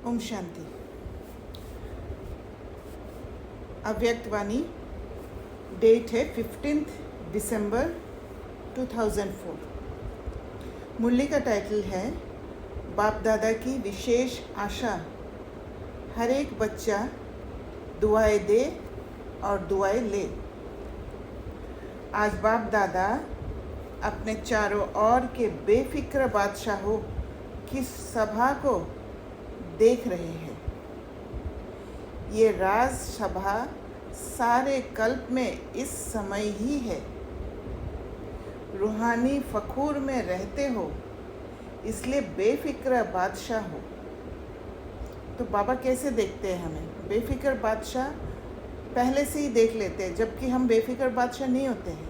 Om Shanti. अव्यक्तवाणी date है 15 दिसंबर 2004। मुरली का title है बाप दादा की विशेष आशा, हर एक बच्चा दुआएं दे और दुआएं ले। आज बाप दादा अपने चारों ओर के बेफिक्र बादशाहों की सभा को देख रहे हैं। ये राज सभा सारे कल्प में इस समय ही है। रूहानी फखूर में रहते हो, इसलिए बेफिक्र बादशाह हो। तो बाबा कैसे देखते हैं हमें? बेफिक्र बादशाह पहले से ही देख लेते हैं, जबकि हम बेफिक्र बादशाह नहीं होते हैं।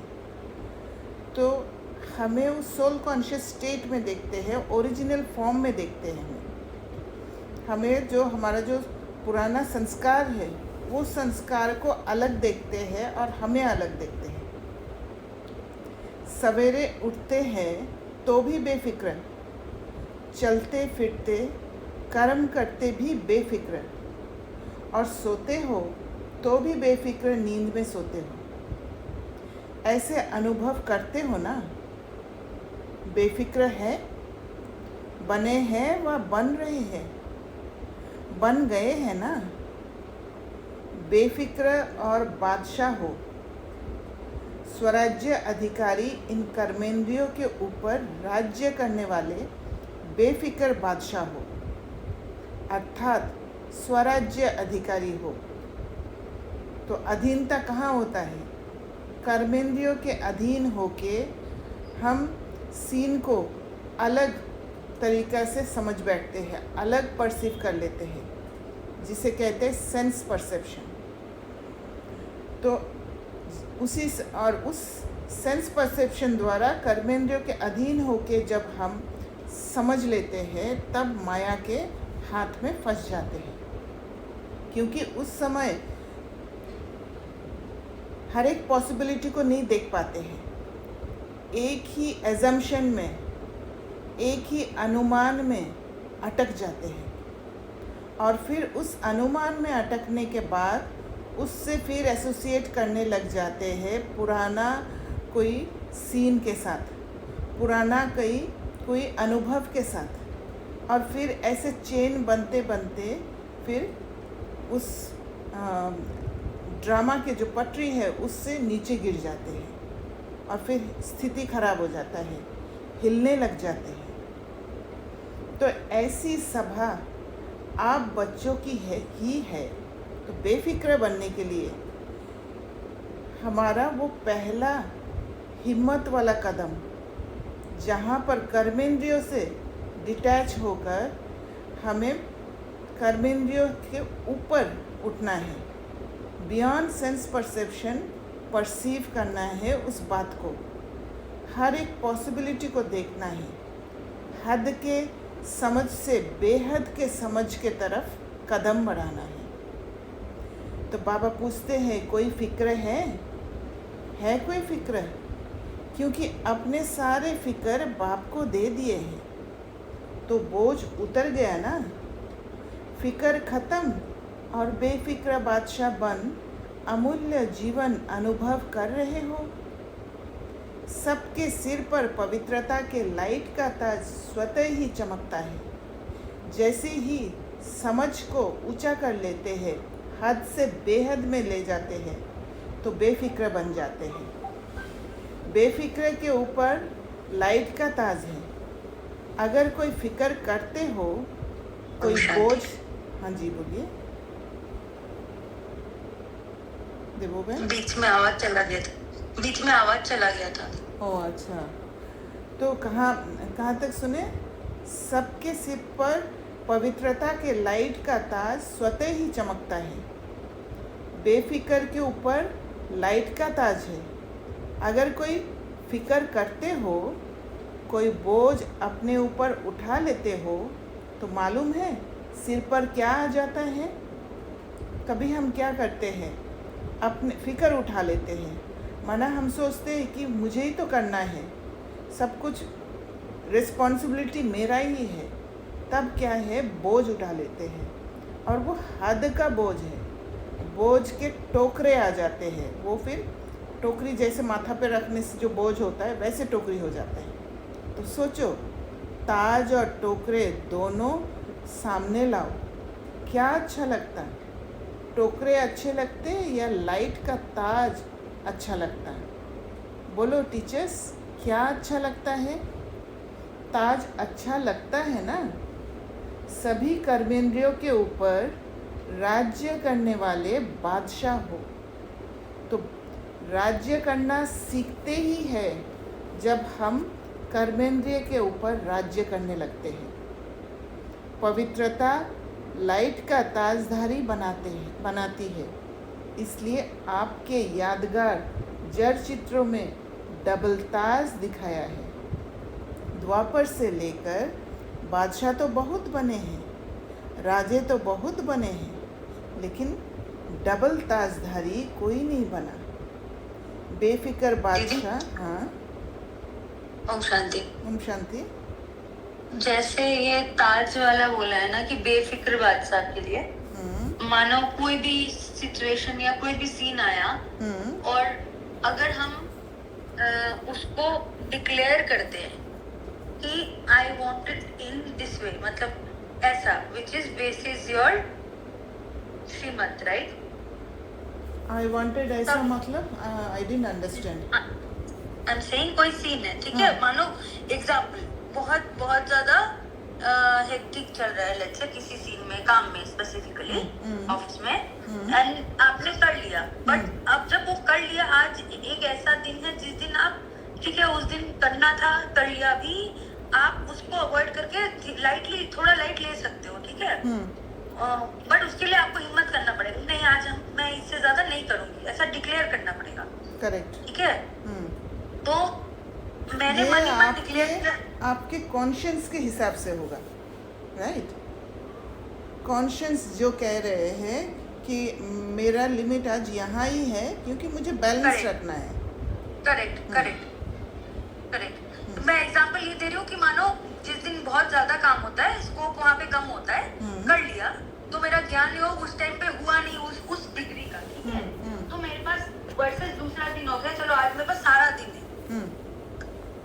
तो हमें उस सोल कॉन्शियस स्टेट में देखते हैं, ओरिजिनल फॉर्म में देखते हैं। हमें जो हमारा जो पुराना संस्कार है, वो संस्कार को अलग देखते हैं और हमें अलग देखते हैं। सवेरे उठते हैं तो भी बेफिक्र, चलते फिरते कर्म करते भी बेफिक्र, और सोते हो तो भी बेफिक्र नींद में सोते हो। ऐसे अनुभव करते हो ना? बेफिक्र है, बने हैं व बन रहे हैं, बन गए हैं ना? बेफिक्र और बादशाह हो, स्वराज्य अधिकारी, इन कर्मेंद्रियों के ऊपर राज्य करने वाले बेफिक्र बादशाह हो, अर्थात स्वराज्य अधिकारी हो। तो अधीनता कहाँ होता है? कर्मेंद्रियों के अधीन होके हम सीन को अलग तरीक़ा से समझ बैठते हैं, अलग परसीव कर लेते हैं, जिसे कहते हैं सेंस परसेप्शन। तो उस सेंस परसेप्शन द्वारा कर्मेंद्रियों के अधीन होके जब हम समझ लेते हैं, तब माया के हाथ में फंस जाते हैं। क्योंकि उस समय हर एक पॉसिबिलिटी को नहीं देख पाते हैं। एक ही एजम्पशन में, एक ही अनुमान में अटक जाते हैं, और फिर उस अनुमान में अटकने के बाद उससे फिर एसोसिएट करने लग जाते हैं पुराना कोई सीन के साथ, पुराना कोई अनुभव के साथ, और फिर ऐसे चेन बनते बनते फिर उस ड्रामा के जो पटरी है उससे नीचे गिर जाते हैं, और फिर स्थिति खराब हो जाता है, हिलने लग जाते हैं। तो ऐसी सभा आप बच्चों की है। तो बेफिक्र बनने के लिए हमारा वो पहला हिम्मत वाला कदम, जहाँ पर कर्मेंद्रियों से डिटैच होकर हमें कर्मेंद्रियों के ऊपर उठना है, बियॉन्ड सेंस परसेप्शन परसीव करना है उस बात को, हर एक पॉसिबिलिटी को देखना है, हद के समझ से बेहद के समझ के तरफ कदम बढ़ाना है। तो बाबा पूछते हैं, कोई फिक्र है कोई फिक्र? क्योंकि अपने सारे फिक्र बाप को दे दिए हैं, तो बोझ उतर गया ना। फिक्र खत्म और बेफिक्र बादशाह बन अमूल्य जीवन अनुभव कर रहे हो। सबके सिर पर पवित्रता के लाइट का ताज स्वतः ही चमकता है। जैसे ही समझ को ऊंचा कर लेते हैं, हद से बेहद में ले जाते हैं, तो बेफिक्र बन जाते हैं। बेफिक्र के ऊपर लाइट का ताज है। अगर कोई फिक्र करते हो, कोई बोझ। हाँ जी, बोलिए। देवो बहन, बीच में आवाज चला गया था। ओह अच्छा। तो कहाँ तक सुने? सबके सिर पर पवित्रता के लाइट का ताज स्वतः ही चमकता है। बेफिक्र के ऊपर लाइट का ताज है। अगर कोई फिक्र करते हो, कोई बोझ अपने ऊपर उठा लेते हो, तो मालूम है सिर पर क्या आ जाता है? कभी हम क्या करते हैं? अपने फिक्र उठा लेते हैं। माना हम सोचते हैं कि मुझे ही तो करना है, सब कुछ रिस्पॉन्सिबिलिटी मेरा ही है। तब क्या है, बोझ उठा लेते हैं और वो हद का बोझ है। बोझ के टोकरे आ जाते हैं, वो फिर टोकरी जैसे माथा पे रखने से जो बोझ होता है वैसे टोकरी हो जाता है। तो सोचो, ताज और टोकरे दोनों सामने लाओ, क्या अच्छा लगता है? टोकरे अच्छे लगते हैं या लाइट का ताज अच्छा लगता है? बोलो टीचर्स, क्या अच्छा लगता है? ताज अच्छा लगता है ना? सभी कर्मेंद्रियों के ऊपर राज्य करने वाले बादशाह हो। तो राज्य करना सीखते ही है जब हम कर्मेंद्रिय के ऊपर राज्य करने लगते हैं। पवित्रता लाइट का ताजधारी बनाती है। इसलिए आपके यादगार जड़ चित्रों में डबल ताज दिखाया है। द्वापर से लेकर बादशाह तो बहुत बने हैं, राजे तो बहुत बने हैं, लेकिन डबल ताजधारी कोई नहीं बना। बेफिक्र बादशाह। हाँ ओम शांति। ओम शांति। जैसे ये ताज वाला बोला है ना कि बेफिक्र बादशाह के लिए, मानो कोई भी सिचुएशन या कोई भी सीन आया और अगर हम उसको डिक्लेयर करते हैं कि I want it in this way, मतलब ऐसा, which is basis your Shrimat, right? I wanted ऐसा मतलब I didn't understand. I am saying कोई सीन है, ठीक है, मानो एग्जांपल बहुत बहुत ज्यादा हेक्टिक चल रहा है, लेट्स से किसी सीन में, काम में स्पेसिफिकली, ऑफिस में, एंड आपने कर लिया, बट अब जब वो कर लिया, आज एक ऐसा दिन है जिस दिन आप, ठीक है, उस दिन करना था, कर लिया, भी आप उसको अवॉइड करके लाइटली, थोड़ा लाइट ले सकते हो, ठीक है, बट उसके लिए आपको हिम्मत करना पड़ेगा, नहीं आज मैं इससे ज्यादा नहीं करूंगी, ऐसा डिक्लेयर करना पड़ेगा। करेक्ट, ठीक है। तो मैंने मन डिक्लेयर किया, आपके कॉन्शियंस के हिसाब से होगा, राइट? कॉन्शियंस जो कह रहे हैं कि मेरा लिमिट आज यहाँ ही है क्योंकि मुझे बैलेंस रखना है। Correct correct correct. मैं एग्जांपल ये दे रही हूँ कि मानो जिस दिन बहुत ज्यादा काम होता है, स्कोप वहाँ पे कम होता है, कर लिया, तो मेरा ज्ञान योग उस टाइम पे हुआ नहीं उस डिग्री का, ठीक है, तो मेरे पास वर्सेस दूसरा दिन हो गया, चलो आज मेरे पास सारा दिन है,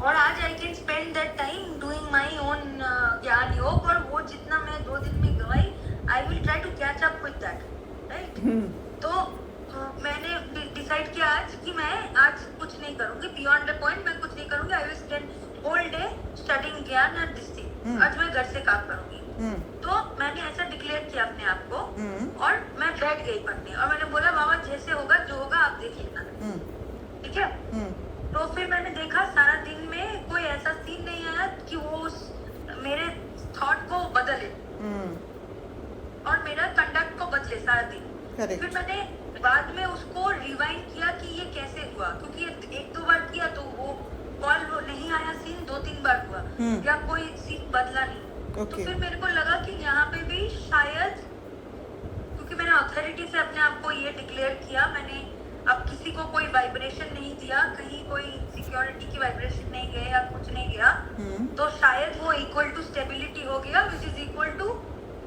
और आज I can spend that time doing my own ज्ञान योग, और वो जितना मैं 2 दिन में गवाई, I will try to catch up with that, right? तो मैंने डिसाइड किया आज कि मैं आज कुछ नहीं करूंगी, बियॉन्ड द पॉइंट मैं कुछ नहीं करूंगी, I will spend whole day studying ज्ञान एंड दिस थिंग, आज मैं घर से काम करूंगी। तो मैंने ऐसा डिक्लेयर किया अपने आप को, और मैं बैठ गई पढ़ने, और मैंने बोला बाबा जैसे होगा जो होगा आप देख लेना, ठीक है। तो फिर मैंने देखा सारा दिन में कोई ऐसा सीन नहीं आया कि वो मेरे थॉट को बदले और मेरा कंडक्ट को बदले सारा दिन। फिर मैंने बाद में उसको रिवाइंड किया कि ये कैसे हुआ, क्योंकि 1-2 बार किया तो वो कॉल नहीं आया, सीन 2-3 बार हुआ, या कोई सीन बदला नहीं। तो फिर मेरे को लगा कि यहाँ पे भी शायद, क्योंकि मैंने अथॉरिटी से अपने आप को ये डिक्लेयर किया, मैंने अब किसी को कोई वाइब्रेशन नहीं दिया, कहीं कोई सिक्योरिटी की वाइब्रेशन नहीं गया या कुछ नहीं गया, तो शायद वो इक्वल टू स्टेबिलिटी हो गया, which is equal to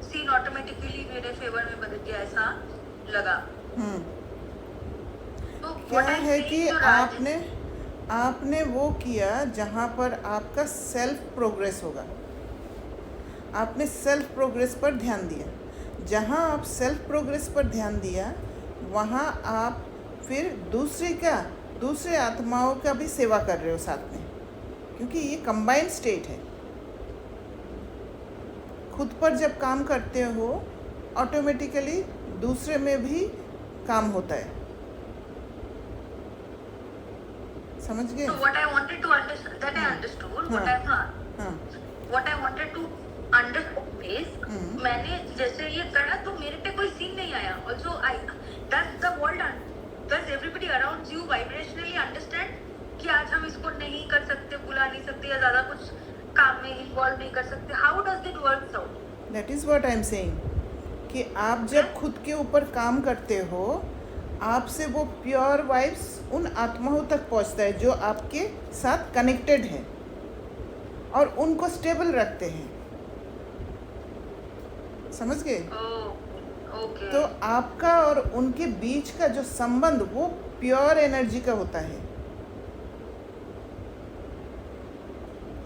scene automatically मेरे फेवर में बदल गया, ऐसा लगा। तो क्या है कि आपने वो किया जहाँ पर आपका सेल्फ प्रोग्रेस होगा, आपने सेल्फ प्रोग्रेस पर ध्यान दिया। जहाँ आप सेल्फ प्रोग्रेस पर ध्यान दिया, वहाँ आप फिर दूसरे आत्माओं का भी सेवा कर रहे हो साथ में, क्योंकि ये कंबाइंड स्टेट है। खुद पर जब काम करते हो, ऑटोमेटिकली दूसरे में भी काम होता है। समझ गए? So what I wanted to understand, that I understood, what I wanted to understand is, मैंने जैसे ये करा तो मेरे पे कोई सीन नहीं आया। Also, does the world, does everybody around you vibrationally understand कि आज हम इसको नहीं कर सकते, बुला नहीं सकते, या ज्यादा कुछ काम में इन्वॉल्व नहीं कर सकते? How does it work out? That is what I am saying, कि आप जब खुद के ऊपर काम करते हो, आपसे वो प्योर वाइब्स उन आत्माओं तक पहुंचता है जो आपके साथ कनेक्टेड है और उनको स्टेबल रखते हैं। समझ गए? ओके। तो आपका और उनके बीच का जो संबंध वो प्योर एनर्जी का होता है।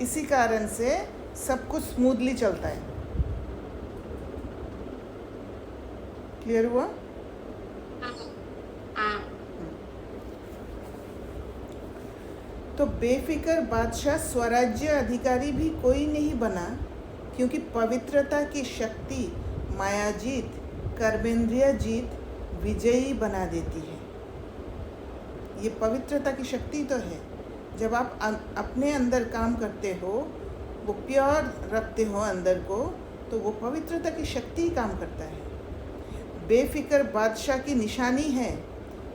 इसी कारण से सब कुछ स्मूथली चलता है। क्लियर हुआ? तो बेफिक्र बादशाह स्वराज्य अधिकारी भी कोई नहीं बना, क्योंकि पवित्रता की शक्ति मायाजीत, कर्मेंद्रिय जीत विजयी बना देती है। ये पवित्रता की शक्ति तो है। जब आप अपने अंदर काम करते हो, वो प्योर रखते हो अंदर को, तो वो पवित्रता की शक्ति ही काम करता है। बेफिक्र बादशाह की निशानी है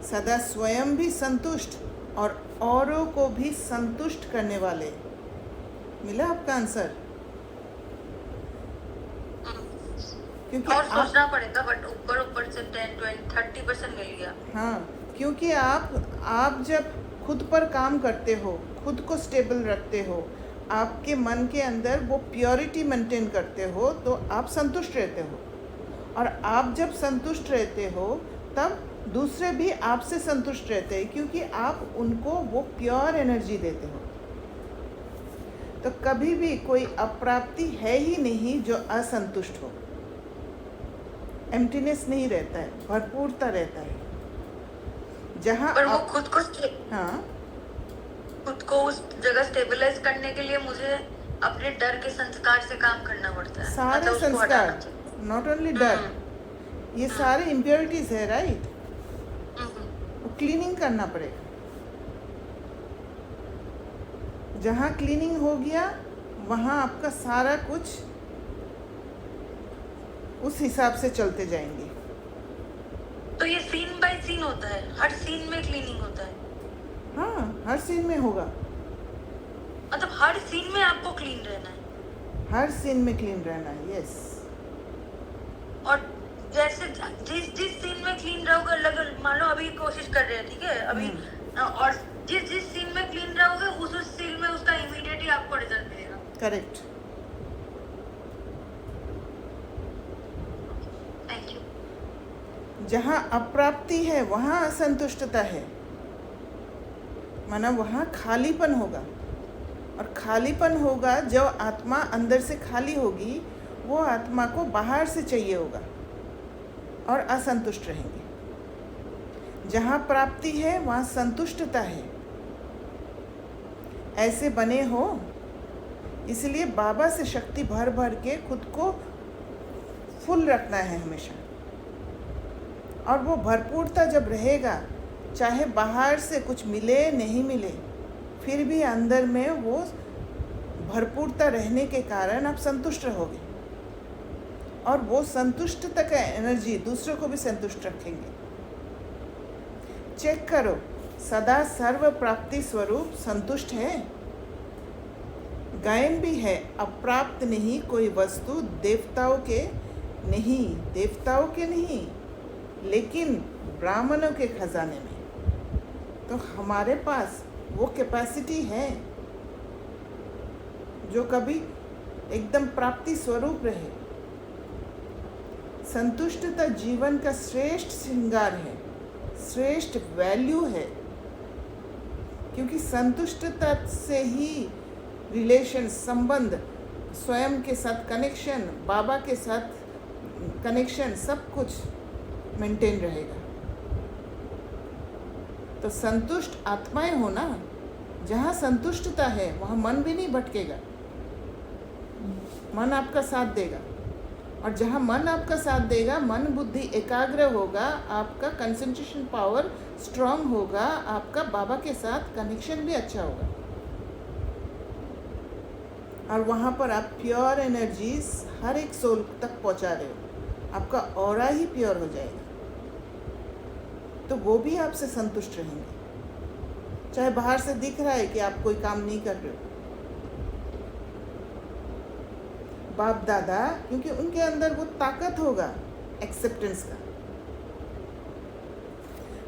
सदा स्वयं भी संतुष्ट और औरों को भी संतुष्ट करने वाले। मिला आपका आंसर? क्योंकि और सोचना पड़ेगा, बट ऊपर से 10-20-30% मिल गया। हाँ, क्योंकि आप जब खुद पर काम करते हो, खुद को स्टेबल रखते हो, आपके मन के अंदर वो प्योरिटी मेंटेन करते हो, तो आप संतुष्ट रहते हो। और आप जब संतुष्ट रहते हो तब दूसरे भी आपसे संतुष्ट रहते हैं, क्योंकि आप उनको वो प्योर एनर्जी देते हो। तो कभी भी कोई अप्राप्ति है ही नहीं जो असंतुष्ट हो। एम्प्टीनेस नहीं रहता है, भरपूरता रहता है। जहाँ पर वो खुद को उस जगह स्टेबलाइज करने के लिए मुझे अपने डर के संस्कार से काम करना पड़ता है। सारे मतलब उसको हटाना संस्कार, चाहिए। नॉट ओनली डर, ये सारे इम्प्योरिटीज है, राइट? वो क्लीनिंग करना पड़ेगा। जहाँ क्लीनिंग हो गया वहाँ आपका सारा कुछ उस हिसाब से चलते जाएंगे। तो ये सीन बाय सीन होता है, हर सीन में क्लीनिंग होता है? हाँ, हर सीन में होगा। मतलब हर सीन में आपको क्लीन रहना है? हर सीन में क्लीन रहना है, यस। और जैसे जिस सीन में क्लीन रहोगे, अलग मान लो अभी कोशिश कर रहे हैं, ठीक है अभी, और जिस सीन में क्लीन रहोगे उस सीन में उसका इमीडिएट ही आपको रिजल्ट मिलेगा। करेक्ट। Thank you. जहाँ अप्राप्ति है वहाँ असंतुष्टता है, माना वहाँ खालीपन होगा। और खालीपन होगा, जब आत्मा अंदर से खाली होगी, वो आत्मा को बाहर से चाहिए होगा और असंतुष्ट रहेंगे। जहाँ प्राप्ति है वहाँ संतुष्टता है। ऐसे बने हो, इसलिए बाबा से शक्ति भर भर के खुद को फुल रखना है हमेशा। और वो भरपूरता जब रहेगा, चाहे बाहर से कुछ मिले नहीं मिले, फिर भी अंदर में वो भरपूरता रहने के कारण आप संतुष्ट रहोगे। और वो संतुष्टता का एनर्जी दूसरों को भी संतुष्ट रखेंगे। चेक करो, सदा सर्व प्राप्ति स्वरूप संतुष्ट है। गायन भी है, अप्राप्त नहीं कोई वस्तु देवताओं के नहीं, लेकिन ब्राह्मणों के खजाने में। तो हमारे पास वो कैपेसिटी है जो कभी एकदम प्राप्ति स्वरूप रहे। संतुष्टता जीवन का श्रेष्ठ श्रृंगार है, श्रेष्ठ वैल्यू है, क्योंकि संतुष्टता से ही रिलेशन, संबंध, स्वयं के साथ कनेक्शन, बाबा के साथ कनेक्शन, सब कुछ मेंटेन रहेगा। तो संतुष्ट आत्माएं हो ना। जहाँ संतुष्टता है वहाँ मन भी नहीं भटकेगा, मन आपका साथ देगा। और जहाँ मन आपका साथ देगा, मन बुद्धि एकाग्र होगा, आपका कंसंट्रेशन पावर स्ट्रांग होगा, आपका बाबा के साथ कनेक्शन भी अच्छा होगा। और वहाँ पर आप प्योर एनर्जीज हर एक सोल तक पहुँचा रहे हो, आपका ऑरा ही प्योर हो जाएगा। तो वो भी आपसे संतुष्ट रहेंगे, चाहे बाहर से दिख रहा है कि आप कोई काम नहीं कर रहे हो। बाप दादा, क्योंकि उनके अंदर वो ताकत होगा एक्सेप्टेंस का।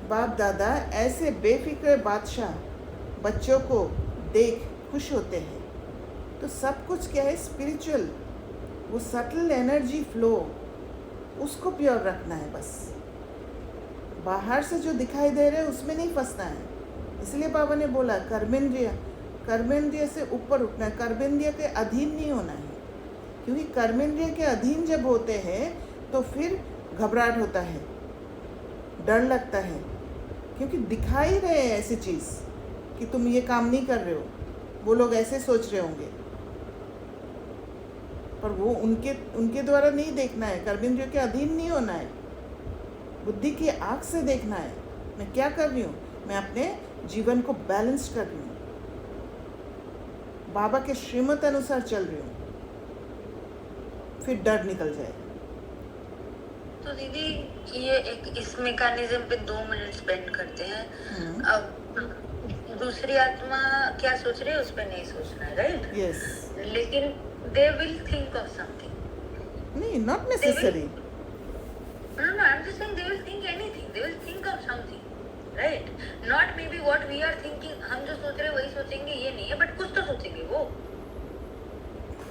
बाप दादा ऐसे बेफिक्र बादशाह बच्चों को देख खुश होते हैं। तो सब कुछ क्या है, स्पिरिचुअल, वो सटल एनर्जी फ्लो उसको प्योर रखना है बस। बाहर से जो दिखाई दे रहे हैं उसमें नहीं फंसना है। इसलिए बाबा ने बोला कर्मेंद्रिय से ऊपर उठना है, कर्मेंद्रिय के अधीन नहीं होना है। क्योंकि कर्मेंद्रिय के अधीन जब होते हैं तो फिर घबराहट होता है, डर लगता है, क्योंकि दिखाई रहे हैं ऐसी चीज़ कि तुम ये काम नहीं कर रहे हो, वो लोग ऐसे सोच रहे होंगे, पर वो उनके द्वारा नहीं देखना है। कर्मेंद्रियों के अधीन नहीं होना है, बुद्धि की आँख से देखना है मैं क्या कर रही हूँ, मैं अपने जीवन को बैलेंस कर रही हूँ, बाबा के श्रीमत अनुसार चल रही हूँ, फिर डर निकल जाएगा। तो दीदी ये एक इस मैकेनिज्म पे 2 मिनट स्पेंड करते हैं। अब दूसरी आत्मा क्या सोच रही है उस पर नहीं सोचना है, राइट? यस। लेकिन they will think of something. नहीं, not necessary. No, I'm just saying they will think anything. They will think of something, right? Not maybe what we are thinking. हम जो सोच रहे हैं वही सोचेंगे, ये नहीं है, but कुछ तो सोचेंगे वो।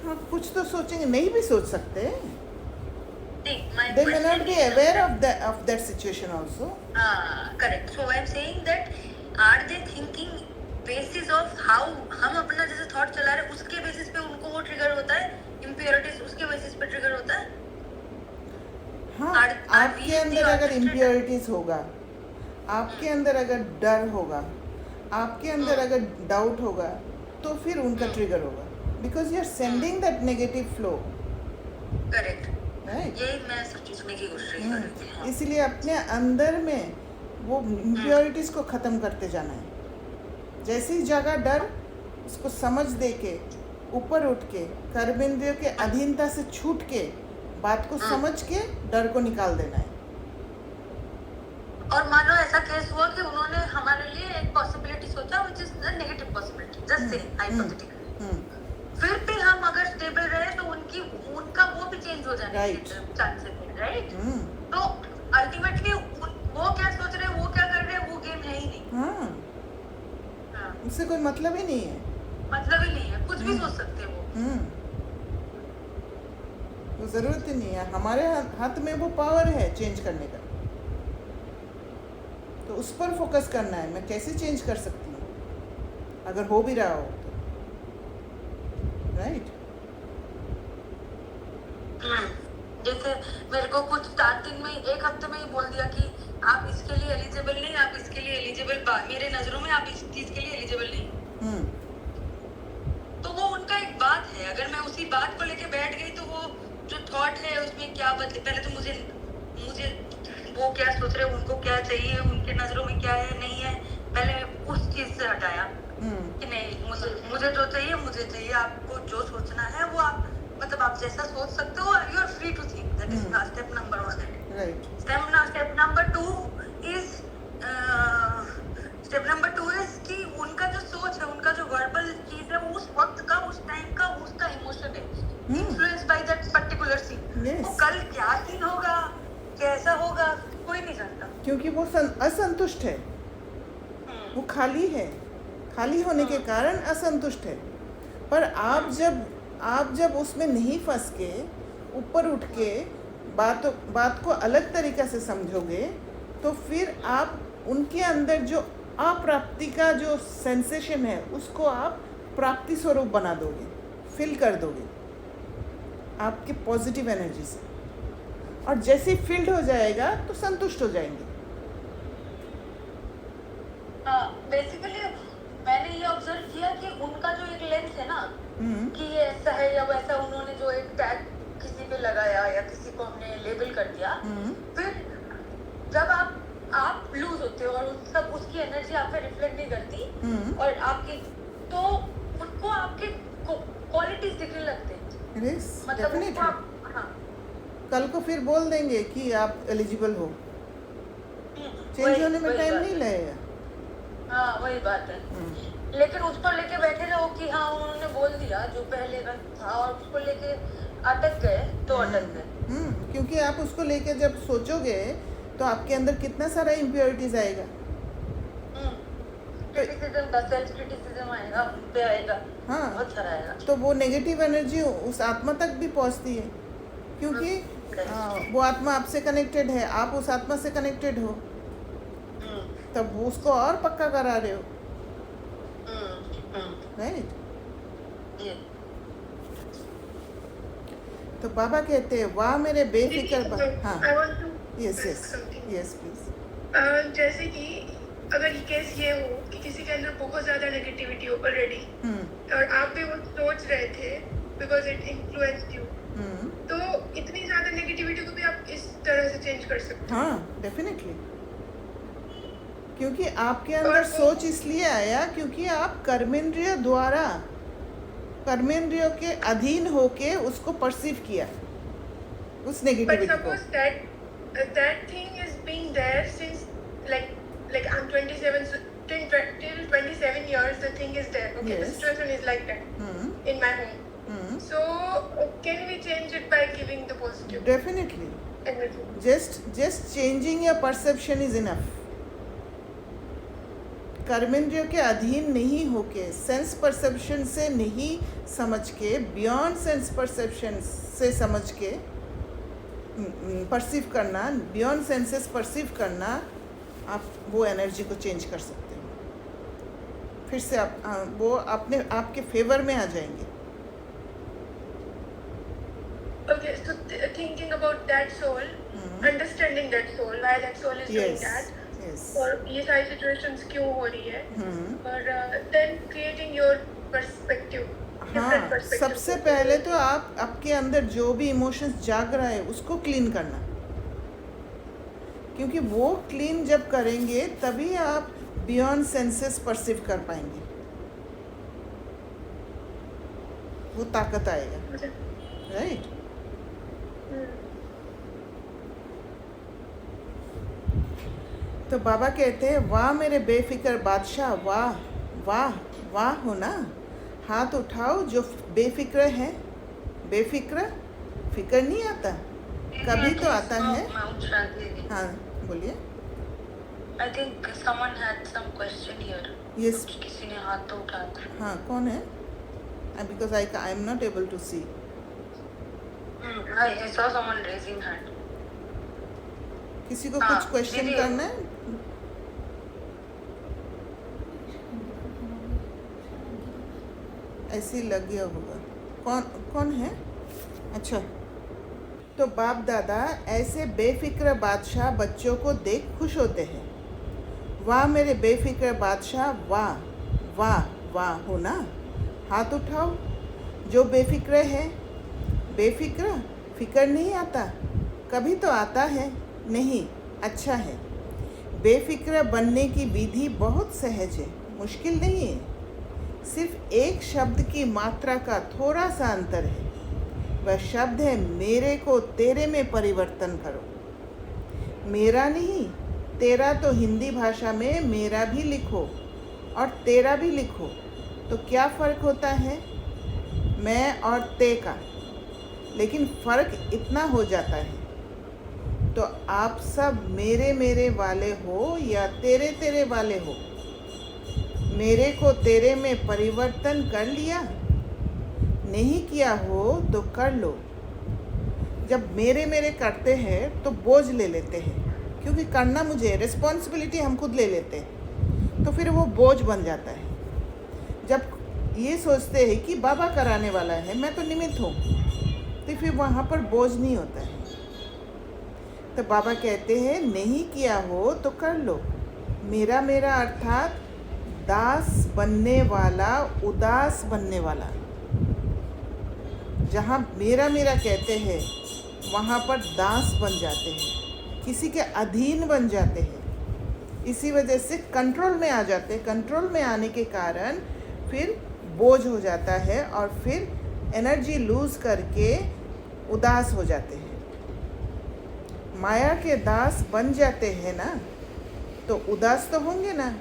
हाँ, कुछ तो सोचेंगे, नहीं भी सोच सकते। My They may not question be is- aware of that situation also. Correct. So I'm saying that are they thinking basis of how हम अपना जैसे thought चला रहे हैं उसके basis पे उनको वो trigger होता है, impurities उसके basis पे trigger होता है। हाँ, Are आपके we अंदर the अगर orchestrator? इम्प्योरिटीज होगा, आपके अंदर अगर डर होगा, आपके अंदर अगर डाउट होगा, तो फिर उनका ट्रिगर होगा, because you are sending that negative flow, Correct. Right? यही मैं सोचने की कोशिश कर रही थी। हाँ। इसलिए अपने अंदर में वो इम्प्योरिटीज को ख़त्म करते जाना है। जैसे ही जगह डर, उसको समझ दे के ऊपर उठ के कर्मेंद्रियों के अधीनता से छूट के बात को समझ के डर को निकाल देना है। और मानो ऐसा केस हुआ कि उन्होंने हमारे लिए एक पॉसिबिलिटी सोचा which is the negative possibility, just say hypothetically, फिर भी हम अगर स्टेबल रहे तो उनका वो भी चेंज हो जाने Right. के चांसेस है, राइट? तो अल्टीमेटली वो क्या सोच रहे हैं, वो क्या कर रहे हैं, वो गेम है ही नहीं। हाँ, हाँ, उससे कोई मतलब ही नहीं है। मतलब ही नहीं है, कुछ भी सोच सकते हैं वो। तो ज़रूरत ही नहीं है, हमारे हाथ में वो पावर है चेंज करने का, तो उस पर फोकस करना है। मैं कैसे चेंज कर सकती हूँ अगर हो भी रहा हो तो, राइट? जैसे मेरे को कुछ स्टार्टिंग में 1 हफ्ते में ही बोल दिया कि आप इसके लिए एलिजिबल नहीं, आप इसके लिए एलिजिबल, मेरे नजरों में आप इस चीज के लिए एलिजिबल नहीं। तो वो उनका एक बात है, अगर मैं उसी बात को लेके बैठ गई तो वो जो थॉट है उसमें क्या बदले, पहले तो मुझे वो क्या सोच रहे हैं, उनको क्या चाहिए, उनके नजरों में क्या है नहीं है, पहले उस चीज से हटाया कि नहीं, मुझे जो चाहिए मुझे चाहिए। आपको जो सोचना है वो आप मतलब आप जैसा सोच सकते हो, you are free to think. That is step number 1, right? Step number 2 is कि उनका जो सोच है, उनका जो वर्बल चीज है, वो उस वक्त का, उस टाइम का, उसका इमोशन है, influenced by that particular scene. Yes. वो कल क्या सीन होगा, कैसा होगा, कोई नहीं जानता, क्योंकि वो असंतुष्ट है, वो खाली है, खाली होने के कारण असंतुष्ट है। पर आप जब उसमें नहीं फंस के ऊपर उठ के बात को अलग तरीक़ा से समझोगे, तो फिर आप उनके अंदर जो अप्राप्ति का जो सेंसेशन है उसको आप प्राप्ति स्वरूप बना दोगे, फिल कर दोगे आपके पॉजिटिव एनर्जी से, और जैसे ही फिल्ड हो जाएगा तो संतुष्ट हो जाएंगे। बेसिकली मैंने ये ऑब्जर्व किया कि उनका जो एक लेंस है ना, कि ये ऐसा है या वैसा, उन्होंने जो एक टैग किसी पे लगाया या किसी को हमने लेबल कर दिया, फिर जब आप लूज होते हो और सब उसकी एनर्जी आप पे रिफ्लेक्ट नहीं करती और आपकी, तो उनको आपके क्वालिटीज दिखने लगते हैं। Yes, मतलब definitely. उनको आप, हाँ, कल को फिर बोल देंगे कि आप एलिजिबल हो, चेंज होने में टाइम नहीं लगेगा। हाँ, वही बात है। लेकिन उसको लेके बैठे रहो कि हाँ उन्होंने बोल दिया जो पहले था, और उसको लेके अटक गए तो अटक गए। क्योंकि आप उसको लेके जब सोचोगे तो आपके अंदर कितना सारा इम्प्योरिटीज आएगा, क्रिटिसिज्म, सेल्फ क्रिटिसिज्म आएगा, उन पे आएगा, हाँ, बहुत सारा आएगा। तो वो नेगेटिव एनर्जी उस आत्मा तक भी पहुंचती है, क्योंकि वो आत्मा आपसे कनेक्टेड है, आप उस आत्मा से कनेक्टेड हो, तब उसको और पक्का करा रहे हो, राइट? तो बाबा कहते हैं वाह मेरे बेफिक्र हाँ, I want to yes ask yes something. Yes please. जैसे कि अगर ये केस ये हो कि किसी के अंदर बहुत ज्यादा नेगेटिविटी हो ऑलरेडी और आप भी वो सोच रहे थे बिकॉज इट इन्फ्लुएंस्ड यू, तो इतनी ज्यादा नेगेटिविटी को भी आप इस तरह से चेंज कर सकते हो। हाँ डेफिनेटली, क्योंकि आपके अंदर और वो- सोच इसलिए आया क्योंकि आप कर्मेंद्रिय द्वारा, कर्मेंद्रियों के अधीन होके उसको परसीव किया उस But नेगेटिविटी को। suppose that thing is being there since like I'm 27, so till 27 years the thing is there. Okay, the Yes. situation is like that hmm, in my home. Hmm, So can we change it by giving the positive definitely energy? Just changing your perception is enough. कर्मेंद्रियों के अधीन नहीं होके, sense perception से नहीं समझ के, beyond sense perception से समझ के परसीव करना, बियॉन्ड सेंसेस परसीव करना, आप वो एनर्जी को चेंज कर सकते हो। फिर से आप वो अपने आपके फेवर में आ जाएंगे। Okay, so thinking about that soul, understanding that soul, why that soul is doing yes that, yes और ये सारी situations क्यों हो रही है, और then creating your perspective, different हाँ, perspective. सबसे पहले तो आप आपके अंदर जो भी इमोशंस जाग रहा है उसको क्लीन करना, क्योंकि वो क्लीन जब करेंगे तभी आप बियॉन्ड सेंसेस परसीव कर पाएंगे, वो ताकत आएगा, राइट? तो बाबा कहते हैं वाह मेरे बेफिक्र बादशाह, वाह वाह वाह हो ना, हाथ उठाओ जो बेफिक्र है। बेफिक्र फिक्र नहीं आता, कभी तो आता है। हाँ बोलिए। I think someone had some question here. Yes. कुछ किसी ने हाथ तो उठाया था। हाँ कौन है? Because I am not able to see. I saw someone raising hand. किसी को हाँ, कुछ क्वेश्चन दीदी। करना है? ऐसे ही लग गया होगा। कौन कौन है? अच्छा, तो बाप दादा ऐसे बेफिक्र बादशाह बच्चों को देख खुश होते हैं। वाह मेरे बेफिक्र बादशाह, वाह वाह वाह हो ना, हाथ उठाओ जो बेफिक्र है। बेफिक्र फिक्र नहीं आता, कभी तो आता है, नहीं अच्छा है। बेफिक्र बनने की विधि बहुत सहज है, मुश्किल नहीं है, सिर्फ एक शब्द की मात्रा का थोड़ा सा अंतर है। वह शब्द है मेरे को तेरे में परिवर्तन करो। मेरा नहीं तेरा, तो हिंदी भाषा में मेरा भी लिखो और तेरा भी लिखो, तो क्या फ़र्क होता है मैं और ते का? लेकिन फ़र्क इतना हो जाता है, तो आप सब मेरे मेरे वाले हो या तेरे तेरे वाले हो। मेरे को तेरे में परिवर्तन कर लिया, नहीं किया हो तो कर लो। जब मेरे मेरे करते हैं तो बोझ ले लेते हैं, क्योंकि करना मुझे, रिस्पॉन्सिबिलिटी हम खुद ले लेते हैं, तो फिर वो बोझ बन जाता है। जब ये सोचते हैं कि बाबा कराने वाला है, मैं तो निमित्त हूँ, तो फिर वहाँ पर बोझ नहीं होता है। तो बाबा कहते हैं नहीं किया हो तो कर लो। मेरा मेरा अर्थात दास बनने वाला, उदास बनने वाला। जहाँ मेरा मेरा कहते हैं वहाँ पर दास बन जाते हैं, किसी के अधीन बन जाते हैं। इसी वजह से कंट्रोल में आ जाते हैं। कंट्रोल में आने के कारण फिर बोझ हो जाता है और फिर एनर्जी लूज़ करके उदास हो जाते हैं। माया के दास बन जाते हैं ना, तो उदास तो होंगे ना।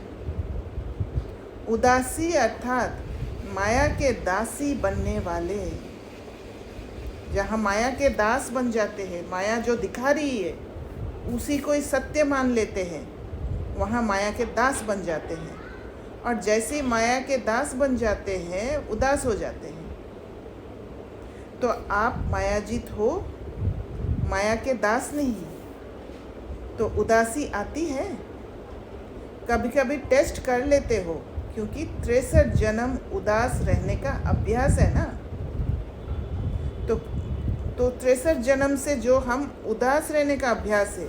उदासी अर्थात माया के दासी बनने वाले। जहाँ माया के दास बन जाते हैं, माया जो दिखा रही है उसी को ही सत्य मान लेते हैं, वहाँ माया के दास बन जाते हैं। और जैसे ही माया के दास बन जाते हैं, उदास हो जाते हैं। तो आप मायाजीत हो माया के दास नहीं, तो उदासी आती है। कभी कभी टेस्ट कर लेते हो, क्योंकि 63 जन्म उदास रहने का अभ्यास है ना। तो 63 जन्म से जो हम उदास रहने का अभ्यास है,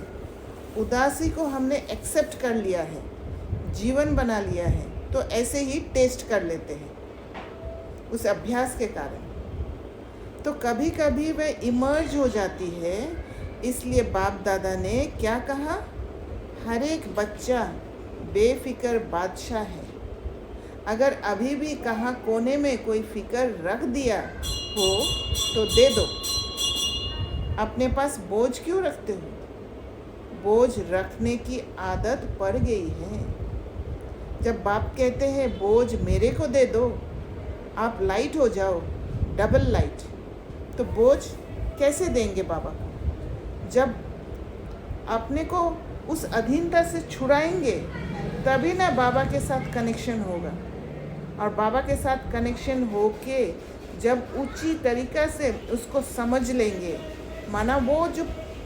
उदासी को हमने एक्सेप्ट कर लिया है, जीवन बना लिया है, तो ऐसे ही टेस्ट कर लेते हैं उस अभ्यास के कारण। तो कभी कभी वह इमर्ज हो जाती है। इसलिए बाप दादा ने क्या कहा, हर एक बच्चा बेफिक्र बादशाह है। अगर अभी भी कहाँ कोने में कोई फिक्र रख दिया हो तो दे दो। अपने पास बोझ क्यों रखते हो? बोझ रखने की आदत पड़ गई है। जब बाप कहते हैं बोझ मेरे को दे दो, आप लाइट हो जाओ, डबल लाइट, तो बोझ कैसे देंगे बाबा को? जब अपने को उस अधीनता से छुड़ाएंगे तभी ना बाबा के साथ कनेक्शन होगा। और बाबा के साथ कनेक्शन होके जब ऊंची तरीक़ा से उसको समझ लेंगे, माना वो जो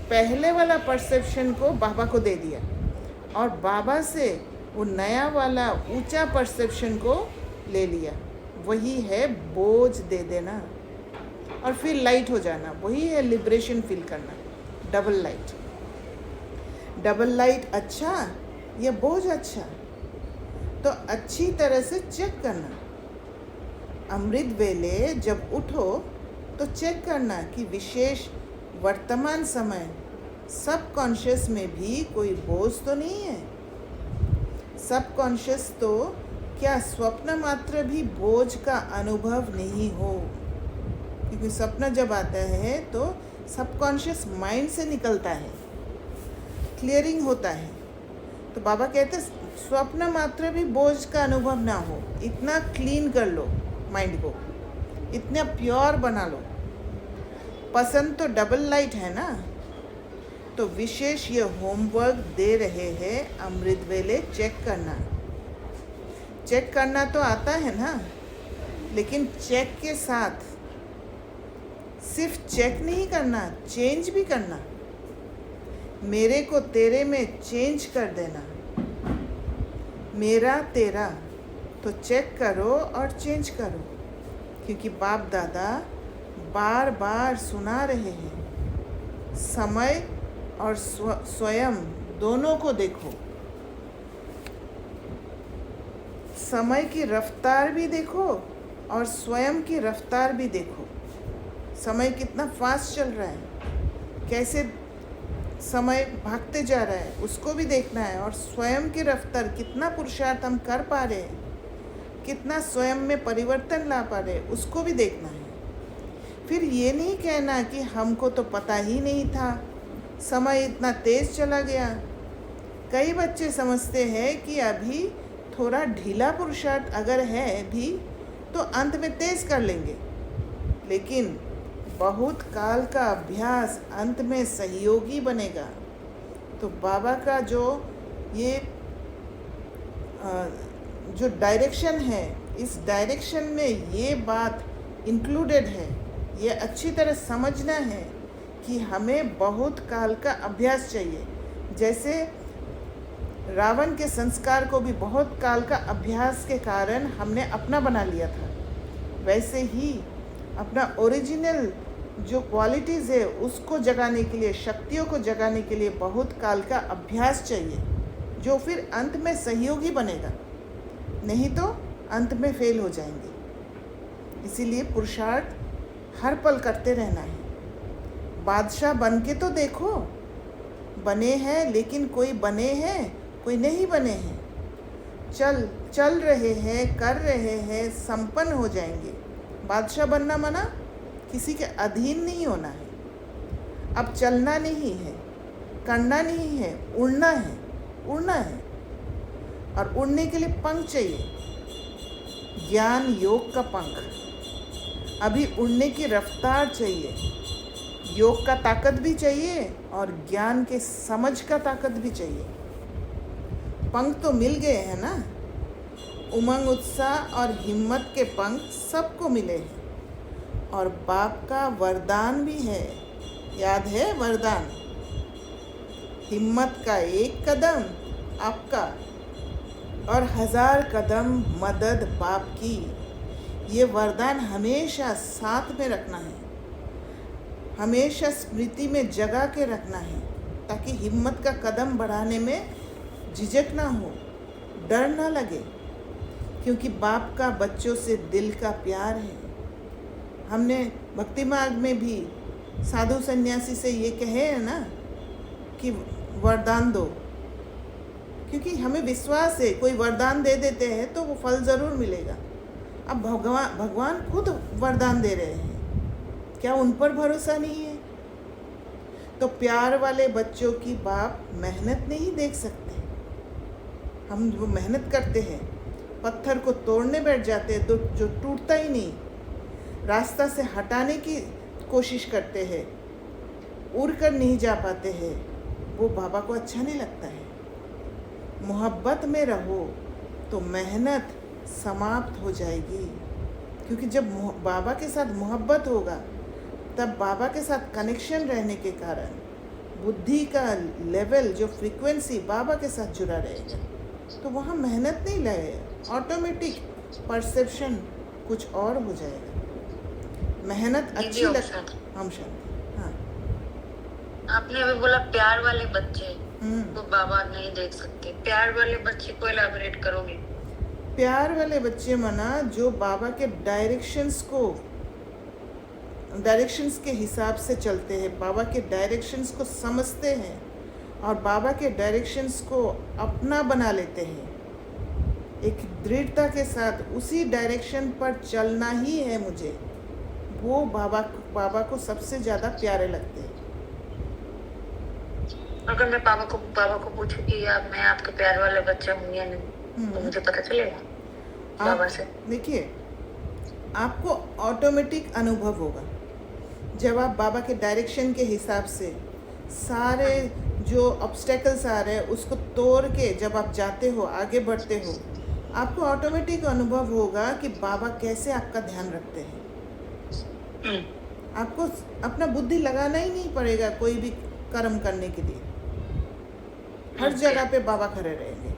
पहले वाला परसेप्शन को बाबा को दे दिया और बाबा से वो नया वाला ऊंचा परसेप्शन को ले लिया, वही है बोझ दे देना और फिर लाइट हो जाना। वही है लिबरेशन फील करना, डबल लाइट। डबल लाइट अच्छा या बोझ अच्छा? तो अच्छी तरह से चेक करना। अमृत वेले जब उठो तो चेक करना कि विशेष वर्तमान समय सब कॉन्शियस में भी कोई बोझ तो नहीं है। सब कॉन्शियस तो क्या स्वप्न मात्र भी बोझ का अनुभव नहीं हो? क्योंकि सपना जब आता है तो सबकॉन्शियस माइंड से निकलता है, क्लियरिंग होता है। तो बाबा कहते हैं स्वप्न मात्र भी बोझ का अनुभव ना हो। इतना क्लीन कर लो माइंड को, इतना प्योर बना लो। पसंद तो डबल लाइट है ना। तो विशेष ये होमवर्क दे रहे हैं अमृत वेले, चेक करना। चेक करना तो आता है ना, लेकिन चेक के साथ सिर्फ चेक नहीं करना, चेंज भी करना। मेरे को तेरे में चेंज कर देना, मेरा तेरा। तो चेक करो और चेंज करो, क्योंकि बाप दादा बार बार सुना रहे हैं। समय और स्वयं दोनों को देखो। समय की रफ्तार भी देखो और स्वयं की रफ्तार भी देखो। समय कितना फास्ट चल रहा है, कैसे समय भागते जा रहा है, उसको भी देखना है। और स्वयं की रफ्तार, कितना पुरुषार्थ हम कर पा रहे हैं, कितना स्वयं में परिवर्तन ला पा रहे हैं, उसको भी देखना है। फिर ये नहीं कहना कि हमको तो पता ही नहीं था, समय इतना तेज़ चला गया। कई बच्चे समझते हैं कि अभी थोड़ा ढीला पुरुषार्थ अगर है भी तो अंत में तेज़ कर लेंगे, लेकिन बहुत काल का अभ्यास अंत में सहयोगी बनेगा। तो बाबा का जो ये जो डायरेक्शन है, इस डायरेक्शन में ये बात इंक्लूडेड है। ये अच्छी तरह समझना है कि हमें बहुत काल का अभ्यास चाहिए। जैसे रावण के संस्कार को भी बहुत काल का अभ्यास के कारण हमने अपना बना लिया था, वैसे ही अपना ओरिजिनल जो क्वालिटीज़ है उसको जगाने के लिए, शक्तियों को जगाने के लिए बहुत काल का अभ्यास चाहिए, जो फिर अंत में सहयोगी बनेगा। नहीं तो अंत में फेल हो जाएंगे। इसीलिए पुरुषार्थ हर पल करते रहना है। बादशाह बन के तो देखो, बने हैं, लेकिन कोई बने हैं, कोई नहीं बने हैं। चल रहे हैं, कर रहे हैं, संपन्न हो जाएंगे। बादशाह बनना माना किसी के अधीन नहीं होना है। अब चलना नहीं है, करना नहीं है, उड़ना है। उड़ना है और उड़ने के लिए पंख चाहिए, ज्ञान योग का पंख। अभी उड़ने की रफ्तार चाहिए, योग का ताकत भी चाहिए और ज्ञान के समझ का ताकत भी चाहिए। पंख तो मिल गए हैं ना, उमंग, उत्साह और हिम्मत के पंख सबको मिले हैं। और बाप का वरदान भी है याद है वरदान? हिम्मत का एक कदम आपका और 1000 कदम मदद बाप की। ये वरदान हमेशा साथ में रखना है, हमेशा स्मृति में जगा के रखना है, ताकि हिम्मत का कदम बढ़ाने में झिझक ना हो, डर ना लगे, क्योंकि बाप का बच्चों से दिल का प्यार है। हमने भक्ति मार्ग में भी साधु सन्यासी से ये कहे है ना कि वरदान दो, क्योंकि हमें विश्वास है कोई वरदान दे देते हैं तो वो फल ज़रूर मिलेगा। अब भगवान खुद वरदान दे रहे हैं, क्या उन पर भरोसा नहीं है? तो प्यार वाले बच्चों की बाप मेहनत नहीं देख सकते। हम जो मेहनत करते हैं, पत्थर को तोड़ने बैठ जाते हैं तो जो टूटता ही नहीं, रास्ता से हटाने की कोशिश करते हैं, उड़ कर नहीं जा पाते हैं, वो बाबा को अच्छा नहीं लगता है। मोहब्बत में रहो तो मेहनत समाप्त हो जाएगी, क्योंकि जब बाबा के साथ मोहब्बत होगा तब बाबा के साथ कनेक्शन रहने के कारण बुद्धि का लेवल, जो फ्रीक्वेंसी बाबा के साथ जुड़ा रहेगा, तो वहाँ मेहनत नहीं लगेगा, ऑटोमेटिक परसेप्शन कुछ और हो जाएगा। मेहनत अच्छी लगती। हम शांति। हाँ, आपने अभी बोला प्यार वाले बच्चे तो बाबा नहीं देख सकते। प्यार वाले बच्चे को एलाबोरेट करोगे? प्यार वाले बच्चे मना जो बाबा के डायरेक्शंस के हिसाब से चलते हैं, बाबा के डायरेक्शंस को समझते हैं और बाबा के डायरेक्शंस को अपना बना लेते हैं। एक दृढ़ता के साथ उसी डायरेक्शन पर चलना ही है मुझे, वो बाबा को सबसे ज़्यादा प्यारे लगते हैं। अगर मैं पापा को पूछूं कि मैं आपके प्यार वाले बच्चा हूँ या नहीं, तो मुझे पता चलेगा बाबा से? देखिए, आपको ऑटोमेटिक अनुभव होगा जब आप बाबा के डायरेक्शन के हिसाब से सारे जो ऑब्स्टेकल्स आ रहे हैं उसको तोड़ के जब आप जाते हो, आगे बढ़ते हो, आपको ऑटोमेटिक अनुभव होगा कि बाबा कैसे आपका ध्यान रखते हैं। आपको अपना बुद्धि लगाना ही नहीं पड़ेगा कोई भी कर्म करने के लिए। हर जगह पे बाबा खड़े रहेंगे,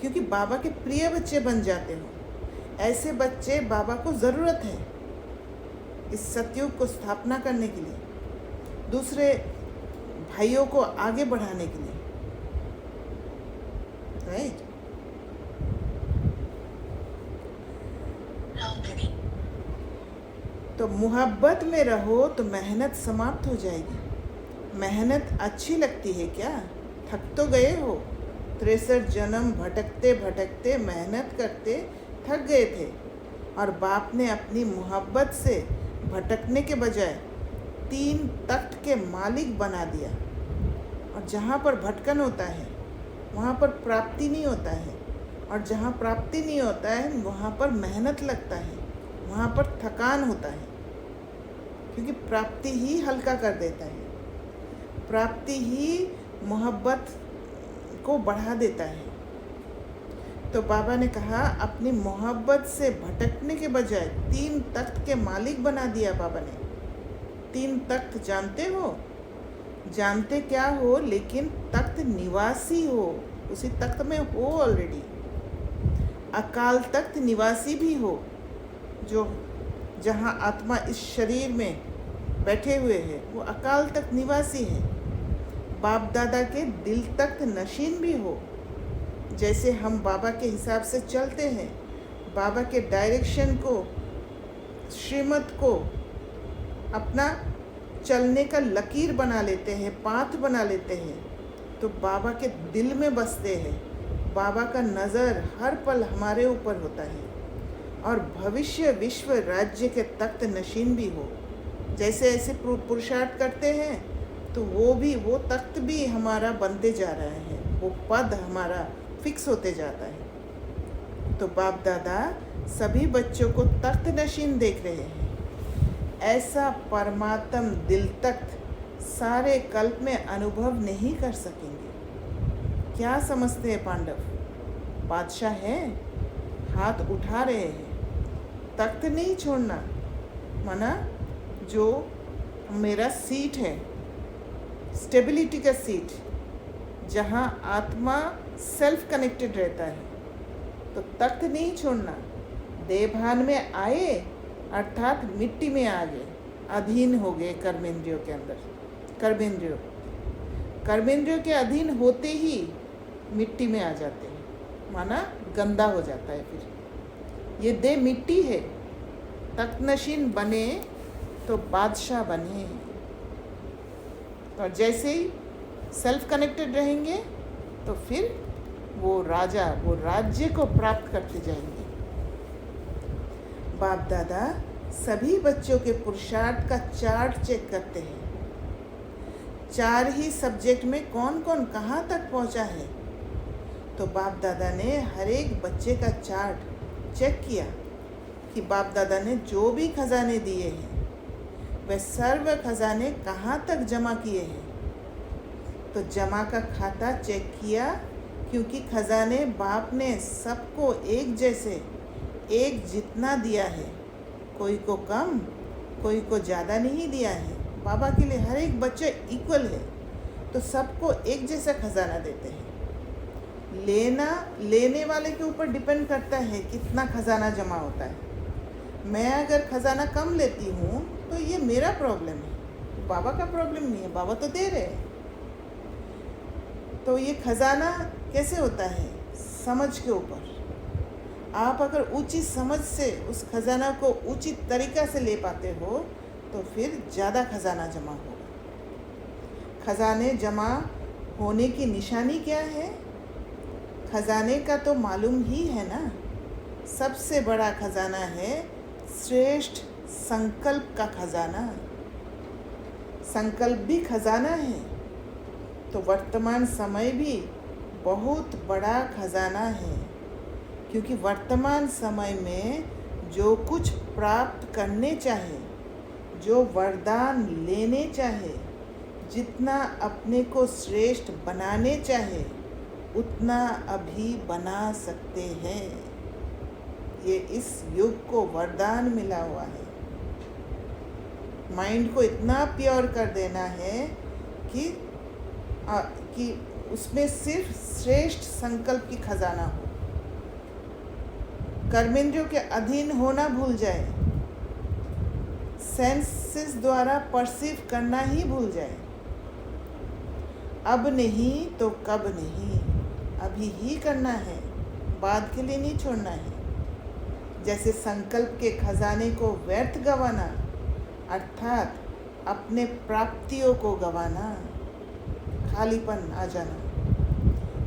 क्योंकि बाबा के प्रिय बच्चे बन जाते हो। ऐसे बच्चे बाबा को ज़रूरत है इस सतयुग को स्थापना करने के लिए, दूसरे भाइयों को आगे बढ़ाने के लिए, राइट? तो मोहब्बत में रहो तो मेहनत समाप्त हो जाएगी। मेहनत अच्छी लगती है क्या? थक तो गए हो, 63 जन्म भटकते भटकते मेहनत करते थक गए थे, और बाप ने अपनी मोहब्बत से भटकने के बजाय 3 तख्त के मालिक बना दिया। और जहाँ पर भटकन होता है वहाँ पर प्राप्ति नहीं होता है, और जहाँ प्राप्ति नहीं होता है वहाँ पर मेहनत लगता है, वहाँ पर थकान होता है, क्योंकि प्राप्ति ही हल्का कर देता है, प्राप्ति ही मोहब्बत को बढ़ा देता है। तो बाबा ने कहा अपनी मोहब्बत से भटकने के बजाय 3 तख्त के मालिक बना दिया बाबा ने। 3 तख्त जानते हो? जानते क्या हो, लेकिन तख्त निवासी हो, उसी तख्त में हो ऑलरेडी। अकाल तख्त निवासी भी हो, जो जहाँ आत्मा इस शरीर में बैठे हुए हैं वो अकाल तख्त निवासी है। बाप दादा के दिल तख्त नशीन भी हो, जैसे हम बाबा के हिसाब से चलते हैं, बाबा के डायरेक्शन को, श्रीमत को अपना चलने का लकीर बना लेते हैं, पाथ बना लेते हैं, तो बाबा के दिल में बसते हैं। बाबा का नज़र हर पल हमारे ऊपर होता है। और भविष्य विश्व राज्य के तख्त नशीन भी हो, जैसे ऐसे पुरुषार्थ करते हैं तो वो तख्त भी हमारा बनते जा रहा है, वो पद हमारा फिक्स होते जाता है। तो बाप दादा सभी बच्चों को तख्त नशीन देख रहे हैं। ऐसा परमात्म दिल तख्त सारे कल्प में अनुभव नहीं कर सकेंगे। क्या समझते हैं पांडव? बादशाह है, हाथ उठा रहे हैं, तख्त नहीं छोड़ना, माना जो मेरा सीट है स्टेबिलिटी का सीट, जहाँ आत्मा सेल्फ कनेक्टेड रहता है। तो तख्त नहीं छोड़ना, देवभान में आए अर्थात मिट्टी में आ गए, अधीन हो गए कर्मेंद्रियों के अंदर। कर्मेंद्रियों के अधीन होते ही मिट्टी में आ जाते हैं, माना गंदा हो जाता है। फिर ये देह मिट्टी है, तख्त नशीन बने तो बादशाह बने। और जैसे ही सेल्फ कनेक्टेड रहेंगे तो फिर वो राजा, वो राज्य को प्राप्त करते जाएंगे। बाप दादा सभी बच्चों के पुरुषार्थ का चार्ट चेक करते हैं। 4 ही सब्जेक्ट में कौन कौन कहाँ तक पहुँचा है। तो बाप दादा ने हर एक बच्चे का चार्ट चेक किया कि बाप दादा ने जो भी खजाने दिए हैं वह सर्व खजाने कहाँ तक जमा किए हैं। तो जमा का खाता चेक किया, क्योंकि खजाने बाप ने सबको एक जैसे, एक जितना दिया है, कोई को कम कोई को ज़्यादा नहीं दिया है। बाबा के लिए हर एक बच्चा इक्वल है, तो सबको एक जैसा खजाना देते हैं। लेने वाले के ऊपर डिपेंड करता है कितना खजाना जमा होता है। मैं अगर खजाना कम लेती हूँ तो ये मेरा प्रॉब्लम है, बाबा का प्रॉब्लम नहीं है, बाबा तो दे रहे हैं। तो ये खजाना कैसे होता है, समझ के ऊपर। आप अगर उचित समझ से उस खजाना को उचित तरीक़ा से ले पाते हो तो फिर ज़्यादा खजाना जमा होगा। खजाने जमा होने की निशानी क्या है? खजाने का तो मालूम ही है ना, सबसे बड़ा खजाना है श्रेष्ठ संकल्प का खजाना। संकल्प भी खजाना है, तो वर्तमान समय भी बहुत बड़ा खजाना है, क्योंकि वर्तमान समय में जो कुछ प्राप्त करने चाहे, जो वरदान लेने चाहे, जितना अपने को श्रेष्ठ बनाने चाहे, उतना अभी बना सकते हैं। ये इस युग को वरदान मिला हुआ है। माइंड को इतना प्योर कर देना है कि उसमें सिर्फ श्रेष्ठ संकल्प की खजाना हो। कर्मेंद्रियों के अधीन होना भूल जाए, सेंसेस द्वारा परसीव करना ही भूल जाए। अब नहीं तो कब नहीं, अभी ही करना है, बाद के लिए नहीं छोड़ना है। जैसे संकल्प के खजाने को व्यर्थ गंवाना अर्थात अपने प्राप्तियों को गंवाना, खालीपन आ जाना।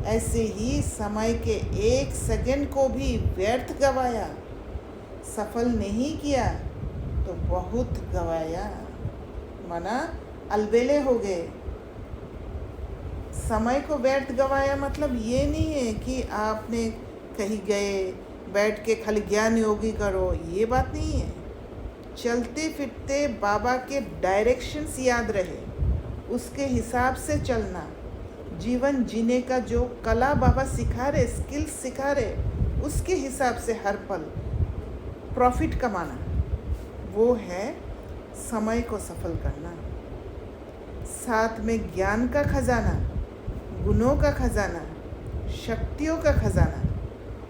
ऐसे ही समय के 1 सेकंड को भी व्यर्थ गंवाया, सफल नहीं किया तो बहुत गंवाया, माना अलबेले हो गए। समय को व्यर्थ गंवाया मतलब ये नहीं है कि आपने कहीं गए बैठ के खाली ज्ञान योगी करो, ये बात नहीं है। चलते फिरते बाबा के डायरेक्शंस याद रहे, उसके हिसाब से चलना। जीवन जीने का जो कला बाबा सिखा रहे, स्किल्स सिखा रहे, उसके हिसाब से हर पल प्रॉफिट कमाना, वो है समय को सफल करना। साथ में ज्ञान का खजाना, गुणों का खजाना, शक्तियों का खजाना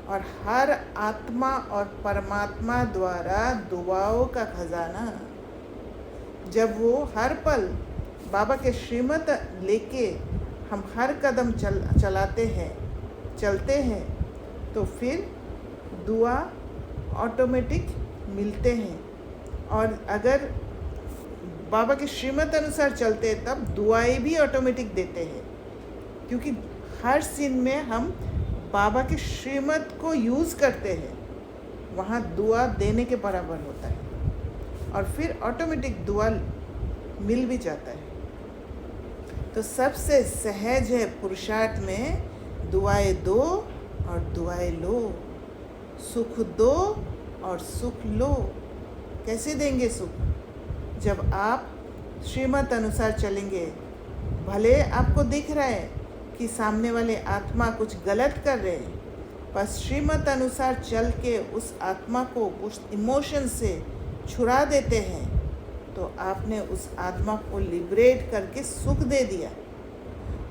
और हर आत्मा और परमात्मा द्वारा दुआओं का खजाना। जब वो हर पल बाबा के श्रीमत लेके हम हर कदम चलते हैं तो फिर दुआ ऑटोमेटिक मिलते हैं। और अगर बाबा के श्रीमत अनुसार चलते हैं तब दुआएं भी ऑटोमेटिक देते हैं, क्योंकि हर सीन में हम बाबा के श्रीमत को यूज़ करते हैं, वहाँ दुआ देने के बराबर होता है और फिर ऑटोमेटिक दुआ मिल भी जाता है। तो सबसे सहज है पुरुषार्थ में दुआएं दो और दुआएं लो, सुख दो और सुख लो। कैसे देंगे सुख? जब आप श्रीमत अनुसार चलेंगे। भले आपको दिख रहा है कि सामने वाले आत्मा कुछ गलत कर रहे हैं, पर श्रीमत अनुसार चल के उस आत्मा को उस इमोशन से छुड़ा देते हैं तो आपने उस आत्मा को लिबरेट करके सुख दे दिया,